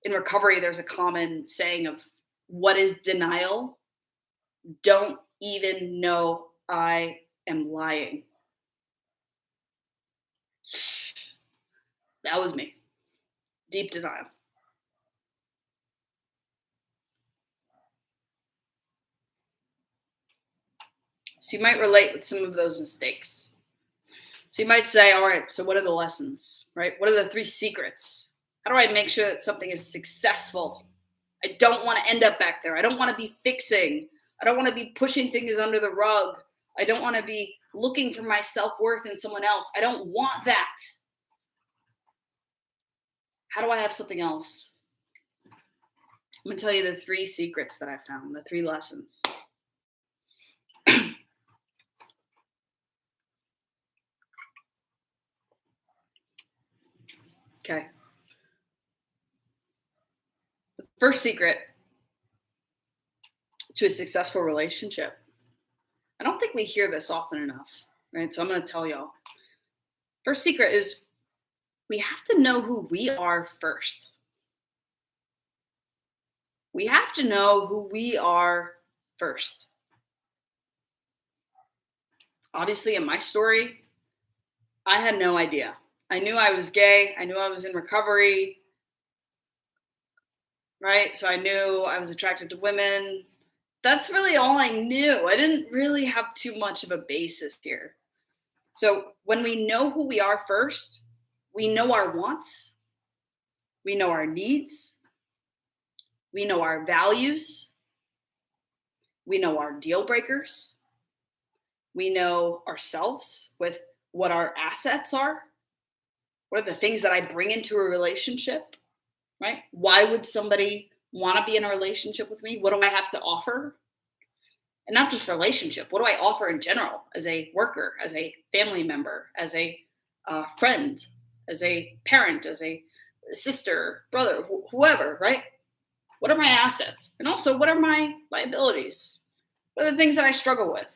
In recovery, there's a common saying of what is denial? Don't even know I am lying. That was me. Deep denial. So you might relate with some of those mistakes. So you might say, all right, so what are the lessons, right? What are the 3 secrets? How do I make sure that something is successful? I don't want to end up back there. I don't want to be fixing. I don't want to be pushing things under the rug. I don't want to be looking for my self-worth in someone else. I don't want that. How do I have something else? I'm going to tell you the 3 secrets that I found, the 3 lessons. Okay. The first secret to a successful relationship. I don't think we hear this often enough, right? So I'm going to tell y'all. First secret is we have to know who we are first. We have to know who we are first. Obviously, in my story, I had no idea. I knew I was gay. I knew I was in recovery, right? So I knew I was attracted to women. That's really all I knew. I didn't really have too much of a basis here. So when we know who we are first, we know our wants, we know our needs, we know our values, we know our deal breakers, we know ourselves with what our assets are. What are the things that I bring into a relationship, right? Why would somebody want to be in a relationship with me? What do I have to offer? And not just relationship. What do I offer in general as a worker, as a family member, as a friend, as a parent, as a sister, brother, whoever, right? What are my assets? And also, what are my liabilities? What are the things that I struggle with?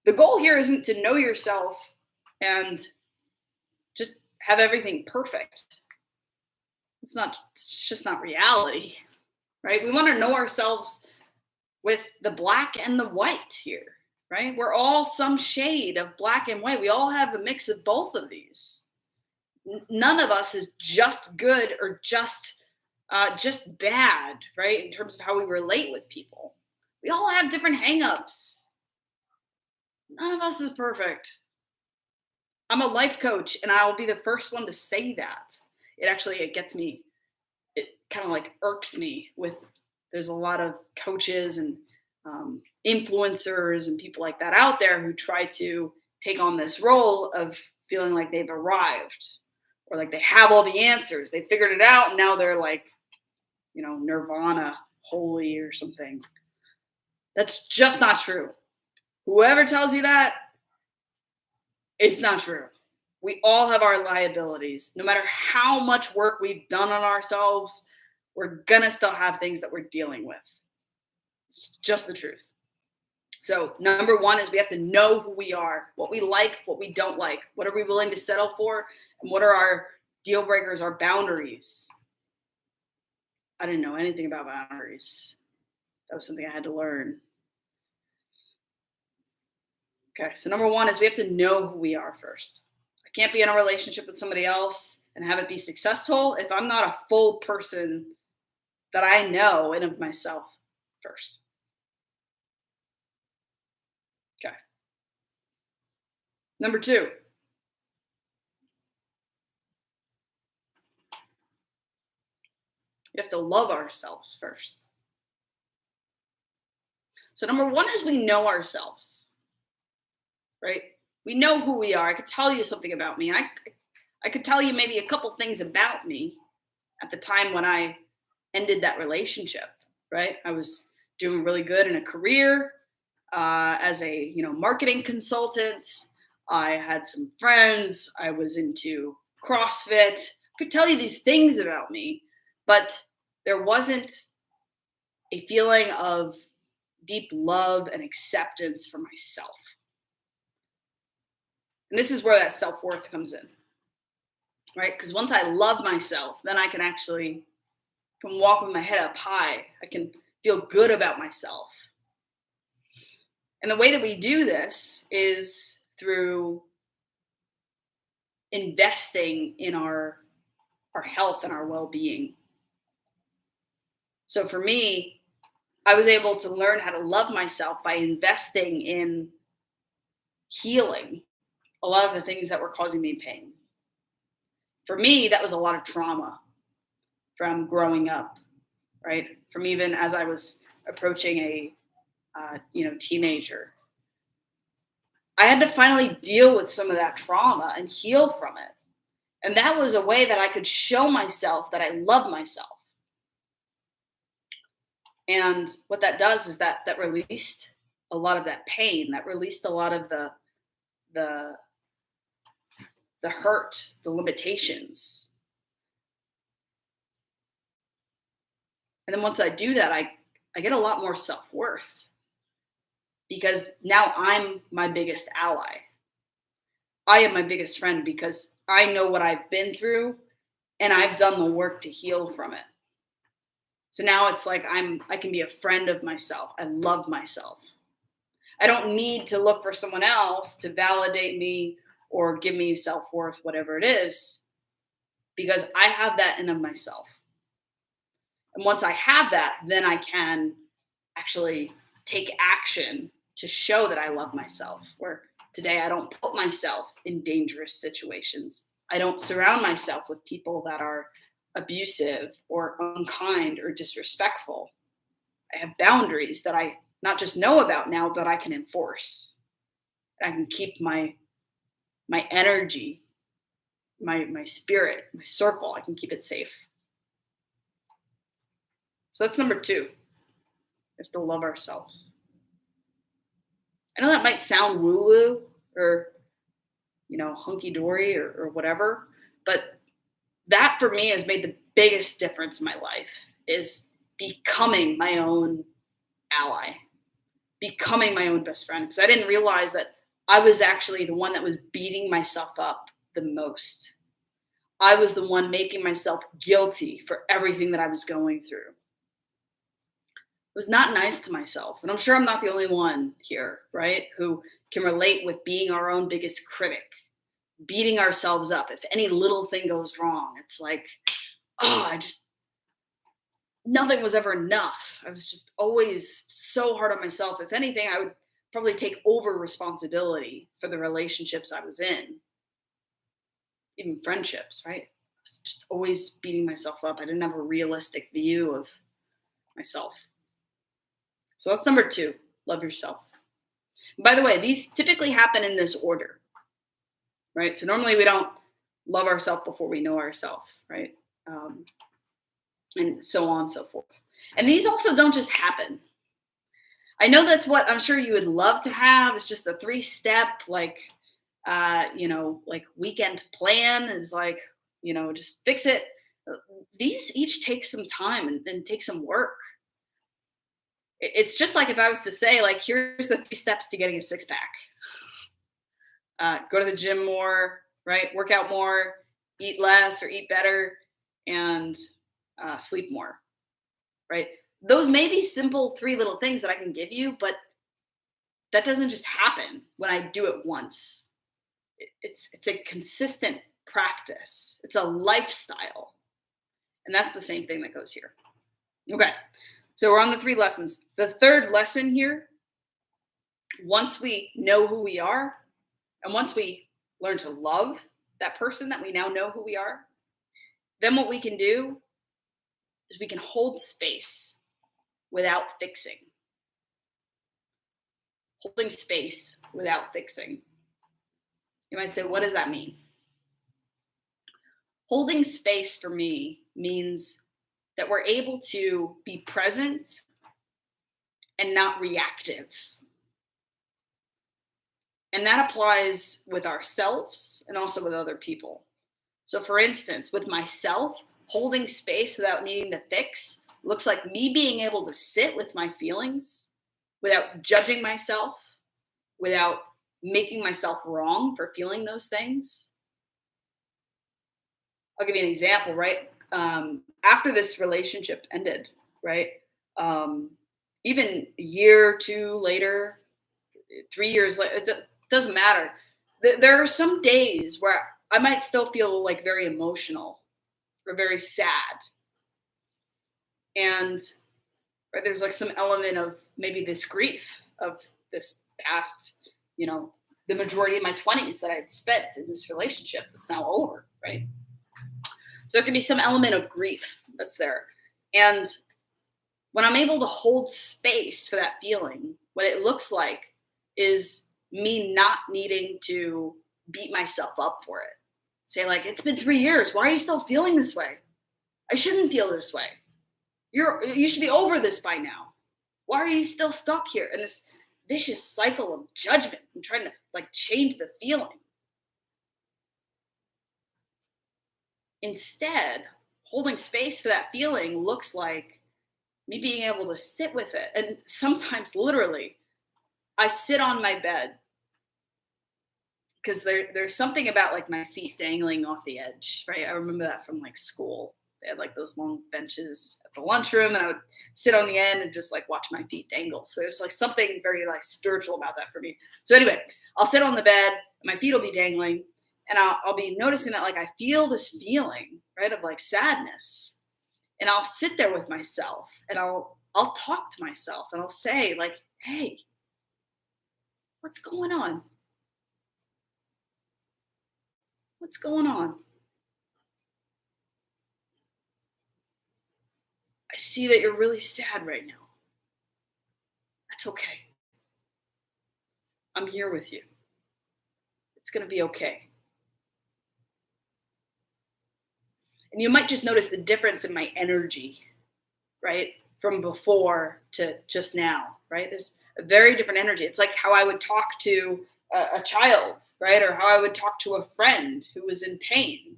The goal here isn't to know yourself and just have everything perfect. It's just not reality, right? We want to know ourselves with the black and the white here, right? We're all some shade of black and white. We all have a mix of both of these. None of us is just good or just bad, right? In terms of how we relate with people. We all have different hangups. None of us is perfect. I'm a life coach, and I'll be the first one to say that. It gets me, it kind of like irks me with, there's a lot of coaches and influencers and people like that out there who try to take on this role of feeling like they've arrived or like they have all the answers. They figured it out, and now they're like, nirvana, holy or something. That's just not true. Whoever tells you that, it's not true. We all have our liabilities. No matter how much work we've done on ourselves, we're going to still have things that we're dealing with. It's just the truth. So number one is we have to know who we are, what we like, what we don't like, what are we willing to settle for, and what are our deal breakers, our boundaries. I didn't know anything about boundaries. That was something I had to learn. Okay, so number one is we have to know who we are first. I can't be in a relationship with somebody else and have it be successful if I'm not a full person that I know and of myself first. Okay. Number two, we have to love ourselves first. So number one is we know ourselves. Right? We know who we are. I could tell you something about me. I could tell you maybe a couple things about me at the time when I ended that relationship, right? I was doing really good in a career as a marketing consultant. I had some friends. I was into CrossFit. I could tell you these things about me, but there wasn't a feeling of deep love and acceptance for myself. And this is where that self-worth comes in, right? Because once I love myself, then I can walk with my head up high. I can feel good about myself. And the way that we do this is through investing in our health and our well-being. So for me, I was able to learn how to love myself by investing in healing a lot of the things that were causing me pain. For me, that was a lot of trauma from growing up, right? From even as I was approaching a teenager. I had to finally deal with some of that trauma and heal from it. And that was a way that I could show myself that I love myself. And what that does is that released a lot of that pain, that released a lot of the hurt, the limitations. And then once I do that, I get a lot more self-worth because now I'm my biggest ally. I am my biggest friend because I know what I've been through and I've done the work to heal from it. So now it's like I can be a friend of myself. I love myself. I don't need to look for someone else to validate me or give me self-worth, whatever it is, because I have that in of myself. And once I have that, then I can actually take action to show that I love myself. Where today I don't put myself in dangerous situations. I don't surround myself with people that are abusive or unkind or disrespectful. I have boundaries that I not just know about now, but I can enforce. I can keep my energy, my spirit, my circle. I can keep it safe. So that's number 2. We have to love ourselves. I know that might sound woo-woo or hunky dory or whatever, but that for me has made the biggest difference in my life is becoming my own ally, becoming my own best friend. Because I didn't realize that I was actually the one that was beating myself up the most. I was the one making myself guilty for everything that I was going through. It was not nice to myself. And I'm sure I'm not the only one here, right? Who can relate with being our own biggest critic, beating ourselves up. If any little thing goes wrong, it's like, nothing was ever enough. I was just always so hard on myself. If anything, I would probably take over responsibility for the relationships I was in, even friendships, right? I was just always beating myself up. I didn't have a realistic view of myself. So that's number 2, love yourself. By the way, these typically happen in this order, right? So normally we don't love ourselves before we know ourselves, right? And so on and so forth. And these also don't just happen. I know that's what I'm sure you would love to have. It's just a 3-step, like weekend plan is like, just fix it. These each take some time and take some work. It's just like if I was to say, like, here's the 3 steps to getting a 6-pack. Go to the gym more, right? Work out more, eat less or eat better, and sleep more, right? Those may be simple 3 little things that I can give you, but that doesn't just happen when I do it once. It's a consistent practice. It's a lifestyle. And that's the same thing that goes here. Okay. So we're on the 3 lessons. The third lesson here, once we know who we are, and once we learn to love that person that we now know who we are, then what we can do is we can hold space without fixing. Holding space without fixing. You might say, what does that mean? Holding space for me means that we're able to be present and not reactive. And that applies with ourselves and also with other people. So for instance, with myself, holding space without needing to fix looks like me being able to sit with my feelings without judging myself, without making myself wrong for feeling those things. I'll give you an example, right? After this relationship ended, right? Even a year, 2 later, 3 years later, it doesn't matter. There are some days where I might still feel like very emotional or very sad. And right, there's like some element of maybe this grief of this past, the majority of my 20s that I had spent in this relationship that's now over, right? So it could be some element of grief that's there. And when I'm able to hold space for that feeling, what it looks like is me not needing to beat myself up for it. Say like, it's been 3 years. Why are you still feeling this way? I shouldn't feel this way. You should be over this by now. Why are you still stuck here? And this vicious cycle of judgment and trying to like change the feeling. Instead, holding space for that feeling looks like me being able to sit with it. And sometimes literally, I sit on my bed because there's something about like my feet dangling off the edge, right? I remember that from like school. They had like those long benches at the lunchroom, and I would sit on the end and just like watch my feet dangle. So there's like something very like spiritual about that for me. So anyway, I'll sit on the bed, my feet will be dangling, and I'll be noticing that like I feel this feeling, right, of like sadness, and I'll sit there with myself, and I'll talk to myself, and I'll say like, hey, what's going on? What's going on? I see that you're really sad right now. That's okay. I'm here with you. It's going to be okay. And you might just notice the difference in my energy, right? From before to just now, right? There's a very different energy. It's like how I would talk to a child, right? Or how I would talk to a friend who was in pain.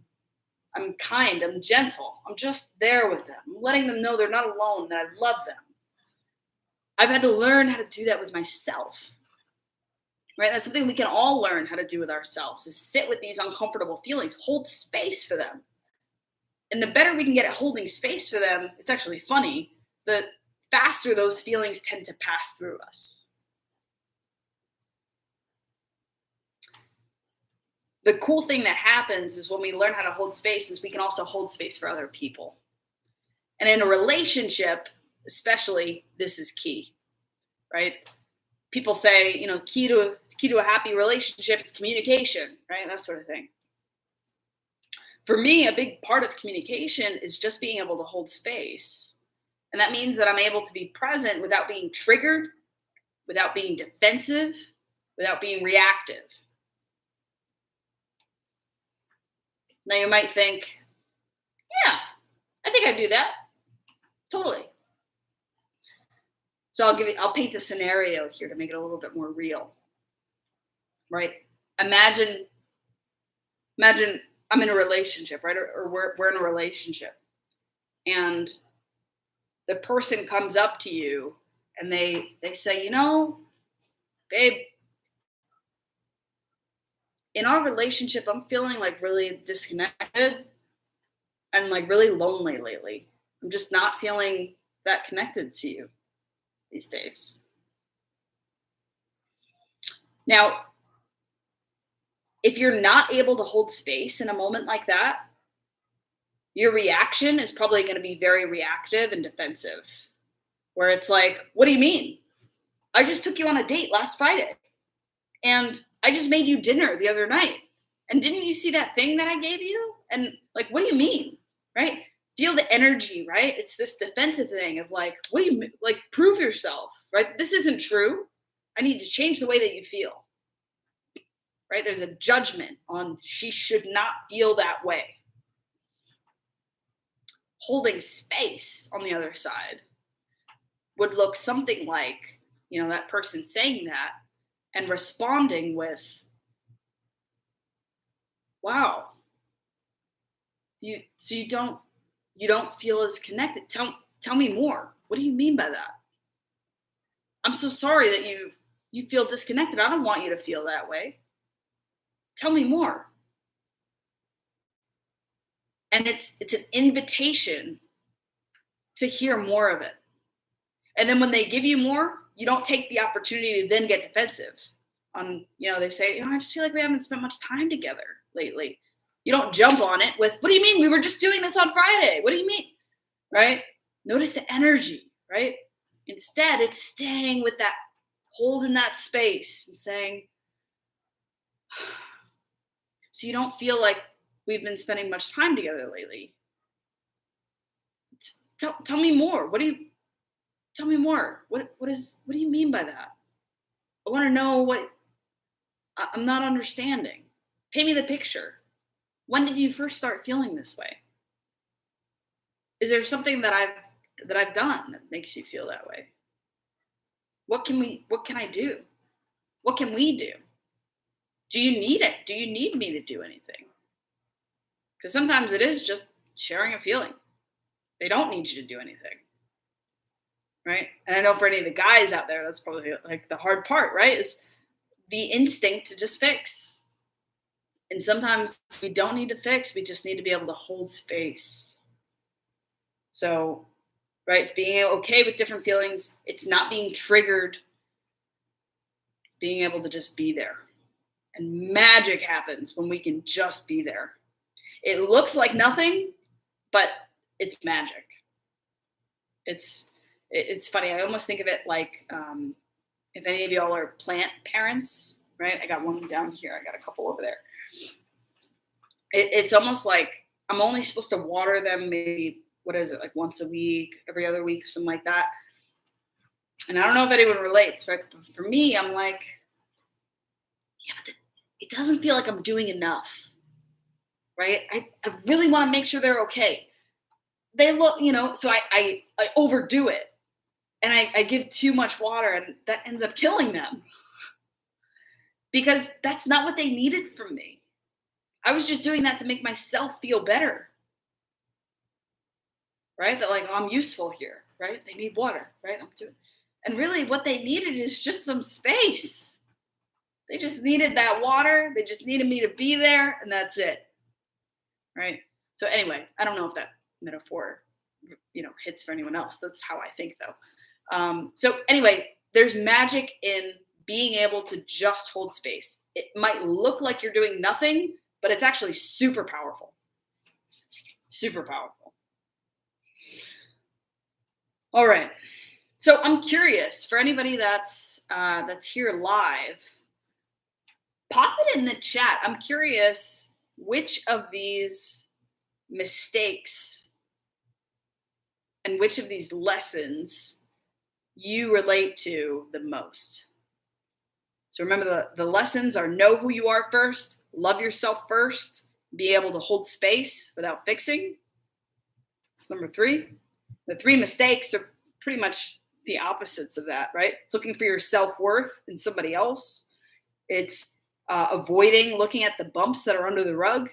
I'm kind, I'm gentle, I'm just there with them. I'm letting them know they're not alone, that I love them. I've had to learn how to do that with myself, right? That's something we can all learn how to do with ourselves, is sit with these uncomfortable feelings, hold space for them. And the better we can get at holding space for them, it's actually funny, the faster those feelings tend to pass through us. The cool thing that happens is when we learn how to hold space is we can also hold space for other people. And in a relationship, especially, this is key, right? People say, key to a happy relationship is communication, right? That sort of thing. For me, a big part of communication is just being able to hold space. And that means that I'm able to be present without being triggered, without being defensive, without being reactive. Now you might think, yeah, I think I do that. Totally. So I'll paint a scenario here to make it a little bit more real. Right? Imagine I'm in a relationship, right? Or we're in a relationship. And the person comes up to you and they say, babe, in our relationship, I'm feeling like really disconnected and like really lonely lately. I'm just not feeling that connected to you these days. Now, if you're not able to hold space in a moment like that, your reaction is probably going to be very reactive and defensive, where it's like, what do you mean? I just took you on a date last Friday and I just made you dinner the other night. And didn't you see that thing that I gave you? And like, what do you mean? Right? Feel the energy, right? It's this defensive thing of like, what do you mean? Like, prove yourself, right? This isn't true. I need to change the way that you feel, right? There's a judgment on she should not feel that way. Holding space on the other side would look something like, that person saying that and responding with, wow, you don't feel as connected. Tell me more. What do you mean by that? I'm so sorry that you feel disconnected. I don't want you to feel that way. Tell me more. And it's an invitation to hear more of it. And then when they give you more, you don't take the opportunity to then get defensive. They say, I just feel like we haven't spent much time together lately. You don't jump on it with, what do you mean? We were just doing this on Friday. What do you mean? Right? Notice the energy, right? Instead, it's staying with that, holding that space and saying, so you don't feel like we've been spending much time together lately. Tell me more. Tell me more. What do you mean by that? I want to know what I'm not understanding. Paint me the picture. When did you first start feeling this way? Is there something that I've done that makes you feel that way? What can I do? What can we do? Do you need it? Do you need me to do anything? Because sometimes it is just sharing a feeling. They don't need you to do anything. Right? And I know for any of the guys out there, that's probably like the hard part, right? Is the instinct to just fix. And sometimes we don't need to fix, we just need to be able to hold space. So, right, it's being okay with different feelings. It's not being triggered. It's being able to just be there. And magic happens when we can just be there. It looks like nothing, but it's magic. It's funny. I almost think of it like if any of y'all are plant parents, right? I got one down here. I got a couple over there. It's almost like I'm only supposed to water them maybe, what is it, like once a week, every other week, something like that. And I don't know if anyone relates, right? But for me, I'm like, yeah, but it doesn't feel like I'm doing enough, right? I really want to make sure they're okay. They look, so I overdo it and I give too much water and that ends up killing them because that's not what they needed from me. I was just doing that to make myself feel better, right? That like, oh, I'm useful here, right? They need water, right? And really what they needed is just some space. They just needed that water. They just needed me to be there and that's it, right? So anyway, I don't know if that metaphor, hits for anyone else. That's how I think though. So anyway, there's magic in being able to just hold space. It might look like you're doing nothing, but it's actually super powerful. Super powerful. All right. So I'm curious for anybody that's here live, pop it in the chat. I'm curious which of these mistakes and which of these lessons you relate to the most. So remember the lessons are know who you are first, love yourself first, be able to hold space without fixing. That's number 3. The 3 mistakes are pretty much the opposites of that, right? It's looking for your self-worth in somebody else. It's avoiding looking at the bumps that are under the rug.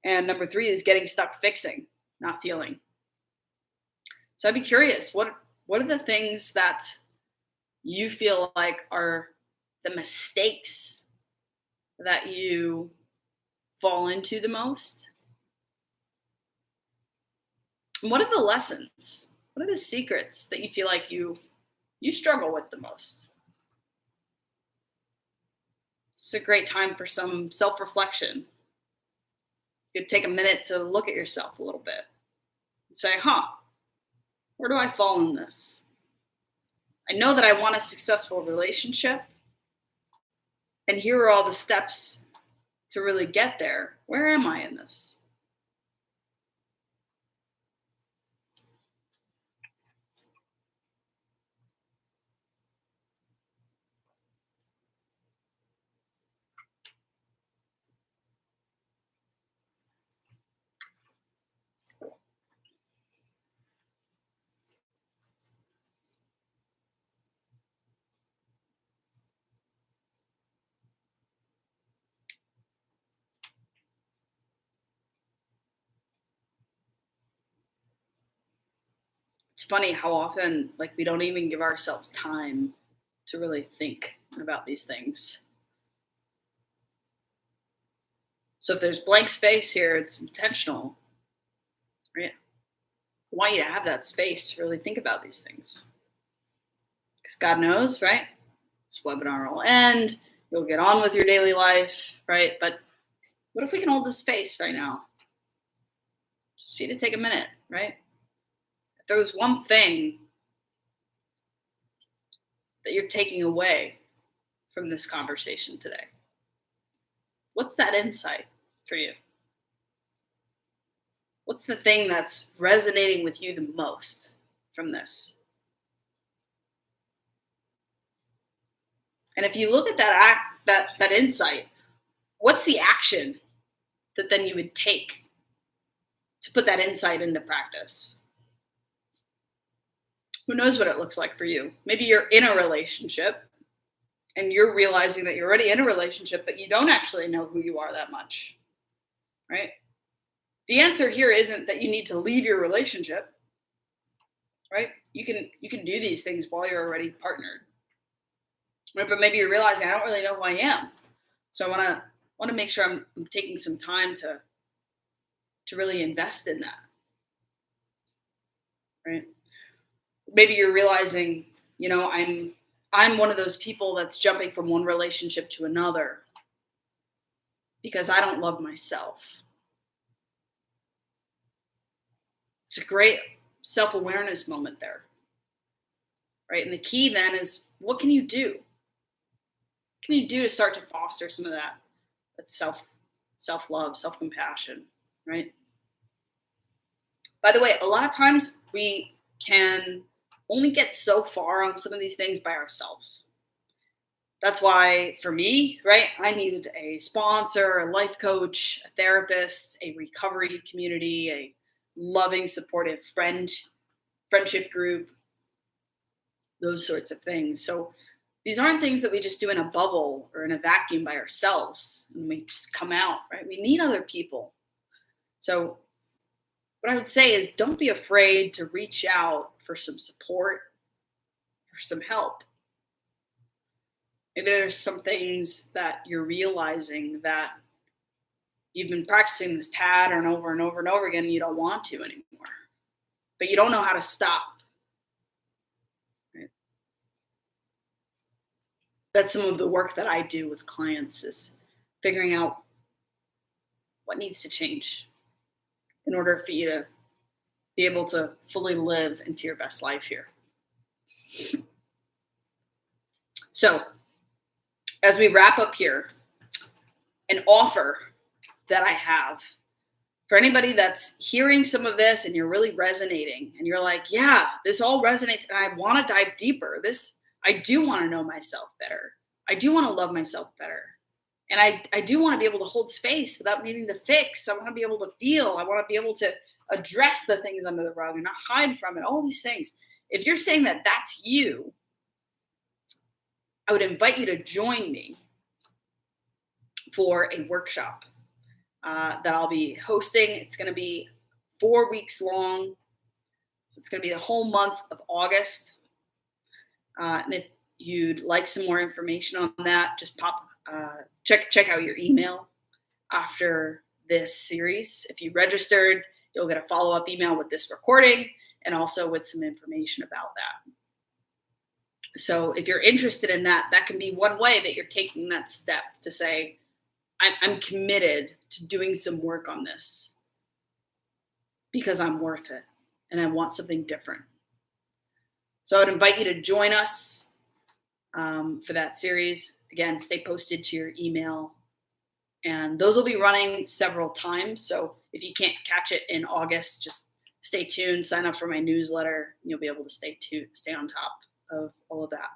And number 3 is getting stuck fixing, not feeling. So I'd be curious, what are the things that you feel like are the mistakes that you fall into the most? And what are the lessons? What are the secrets that you feel like you struggle with the most? It's a great time for some self-reflection. You could take a minute to look at yourself a little bit and say, where do I fall in this? I know that I want a successful relationship. And here are all the steps to really get there. Where am I in this? It's funny how often we don't even give ourselves time to really think about these things. So if there's blank space here, it's intentional, right? I want you to have that space to really think about these things. Because God knows, right? This webinar will end. You'll get on with your daily life, right? But what if we can hold this space right now? Just for you to take a minute, right? If there was one thing that you're taking away from this conversation today, what's that insight for you? What's the thing that's resonating with you the most from this? And if you look at that insight, what's the action that then you would take to put that insight into practice? Who knows what it looks like for you? Maybe you're in a relationship and you're realizing that you're already in a relationship, but you don't actually know who you are that much, right? The answer here isn't that you need to leave your relationship, right? You can do these things while you're already partnered, right? But maybe you're realizing I don't really know who I am, so I want to make sure I'm taking some time to really invest in that, right? Maybe you're realizing, I'm one of those people that's jumping from one relationship to another because I don't love myself. It's a great self-awareness moment there, right? And the key then is, what can you do? What can you do to start to foster some of that self-love, self-compassion, right? By the way, a lot of times we can only get so far on some of these things by ourselves. That's why for me, right, I needed a sponsor, a life coach, a therapist, a recovery community, a loving, supportive friendship group, those sorts of things. So these aren't things that we just do in a bubble or in a vacuum by ourselves and we just come out, right? We need other people. So what I would say is, don't be afraid to reach out for some support, for some help. Maybe there's some things that you're realizing that you've been practicing this pattern over and over and over again and you don't want to anymore, but you don't know how to stop. Right? That's some of the work that I do with clients, is figuring out what needs to change in order for you to be able to fully live into your best life here. So, as we wrap up here, an offer that I have for anybody that's hearing some of this and you're really resonating and you're like, yeah, this all resonates and I want to dive deeper. I do want to know myself better. I do want to love myself better. And I do want to be able to hold space without needing to fix. I want to be able to feel. I want to be able to address the things under the rug and not hide from it, all these things. If you're saying that that's you, I would invite you to join me for a workshop that I'll be hosting. It's going to be 4 weeks long. So it's going to be the whole month of August. And if you'd like some more information on that, just check out your email after this series. If you registered, you'll get a follow-up email with this recording and also with some information about that. So if you're interested in that, that can be one way that you're taking that step to say, I'm committed to doing some work on this because I'm worth it and I want something different. So I would invite you to join us for that series. Again, stay posted to your email. And those will be running several times. So if you can't catch it in August, just stay tuned, sign up for my newsletter. And you'll be able to stay on top of all of that.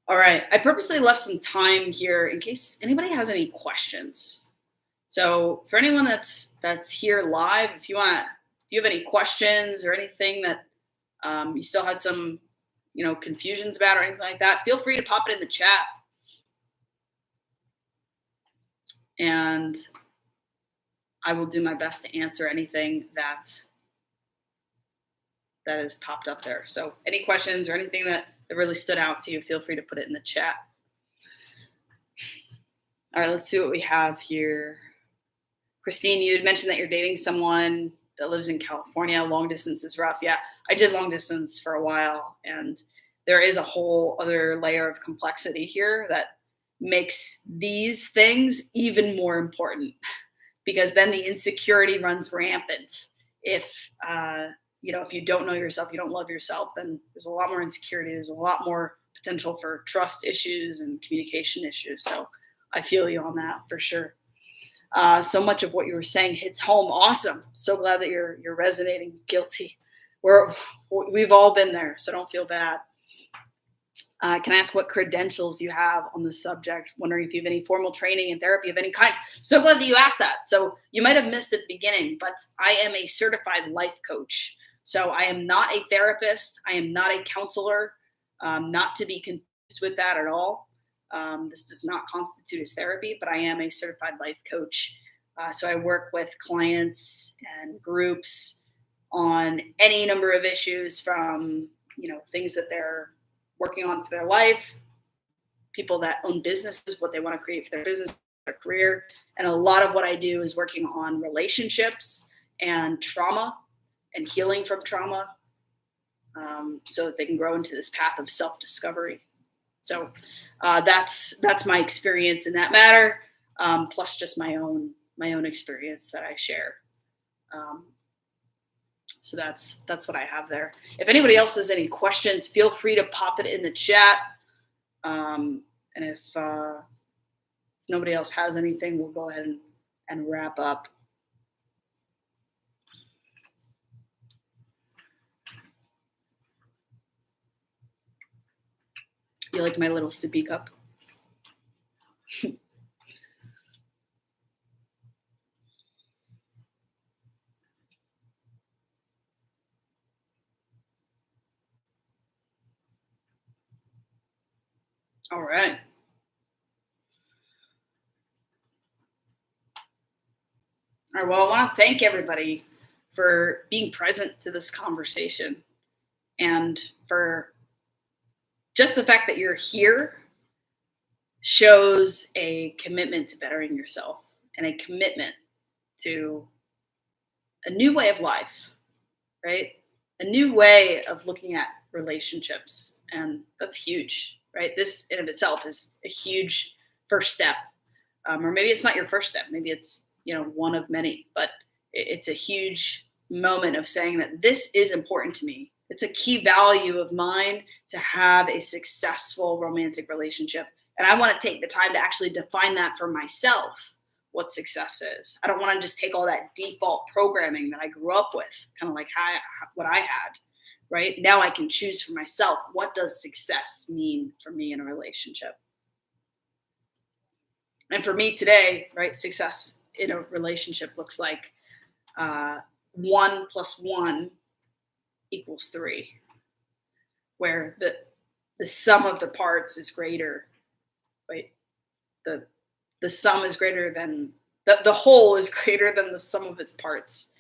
All right. I purposely left some time here in case anybody has any questions. So for anyone that's here live, if you have any questions or anything that you still had some, confusions about or anything like that, feel free to pop it in the chat. And I will do my best to answer anything that has popped up there. So any questions or anything that really stood out to you, feel free to put it in the chat. All right, let's see what we have here. Christine, you had mentioned that you're dating someone that lives in California. Long distance is rough. Yeah, I did long distance for a while, and there is a whole other layer of complexity here that makes these things even more important, because then the insecurity runs rampant. If you don't know yourself, you don't love yourself, then there's a lot more insecurity. There's a lot more potential for trust issues and communication issues. So I feel you on that for sure. So much of what you were saying hits home. Awesome. So glad that you're resonating. Guilty. We've all been there, so don't feel bad. Can I ask what credentials you have on the subject? Wondering if you have any formal training and therapy of any kind. So glad that you asked that. So you might have missed at the beginning, but I am a certified life coach. So I am not a therapist. I am not a counselor, not to be confused with that at all. This does not constitute as therapy, but I am a certified life coach. So I work with clients and groups on any number of issues, from, things that they're working on for their life, people that own businesses, what they want to create for their business, their career. And a lot of what I do is working on relationships and trauma and healing from trauma, so that they can grow into this path of self-discovery. So that's my experience in that matter, plus just my own experience that I share. Um, so that's what I have there. If anybody else has any questions, feel free to pop it in the chat. And if nobody else has anything, we'll go ahead and wrap up. You like my little sippy cup? All right. All right. Well, I want to thank everybody for being present to this conversation, and for just the fact that you're here shows a commitment to bettering yourself and a commitment to a new way of life, right? A new way of looking at relationships. And that's huge, right? This in of itself is a huge first step. Or maybe it's not your first step. Maybe it's, one of many, but it's a huge moment of saying that this is important to me. It's a key value of mine to have a successful romantic relationship. And I want to take the time to actually define that for myself, what success is. I don't want to just take all that default programming that I grew up with, kind of like what I had, right? Now I can choose for myself. What does success mean for me in a relationship? And for me today, right, success in a relationship looks like 1 + 1 = 3, where the sum of the parts is greater, right? The sum is greater than the whole is greater than the sum of its parts,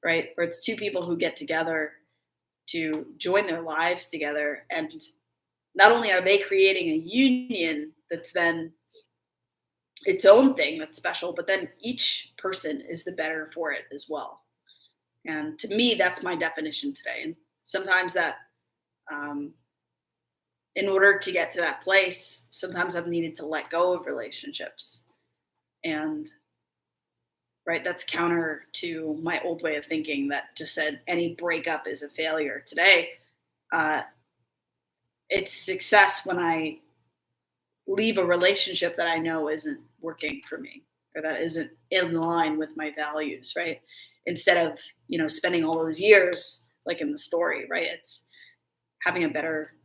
right? Where it's two people who get together to join their lives together, and not only are they creating a union that's then its own thing that's special, but then each person is the better for it as well. And to me, that's my definition today. And sometimes that, in order to get to that place, sometimes I've needed to let go of relationships. And right, that's counter to my old way of thinking that just said any breakup is a failure. Today, it's success when I leave a relationship that I know isn't working for me, or that isn't in line with my values, right? Instead of, spending all those years like in the story, right? It's having a better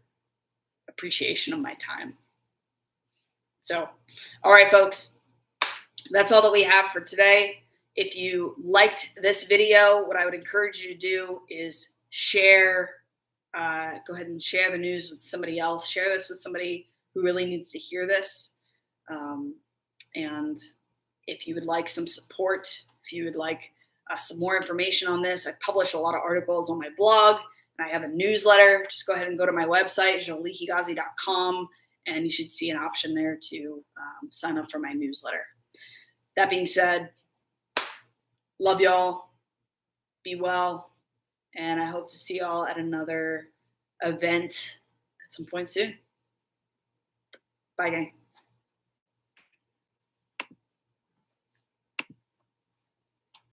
appreciation of my time. So, all right, folks, that's all that we have for today. If you liked this video, what I would encourage you to do is share, go ahead and share the news with somebody else. Share this with somebody who really needs to hear this. And if you would like some support, if you would like some more information on this, I publish a lot of articles on my blog, and I have a newsletter. Just go ahead and go to my website, joliehigazi.com, and you should see an option there to sign up for my newsletter. That being said, love y'all. Be well. And I hope to see y'all at another event at some point soon. Bye, gang.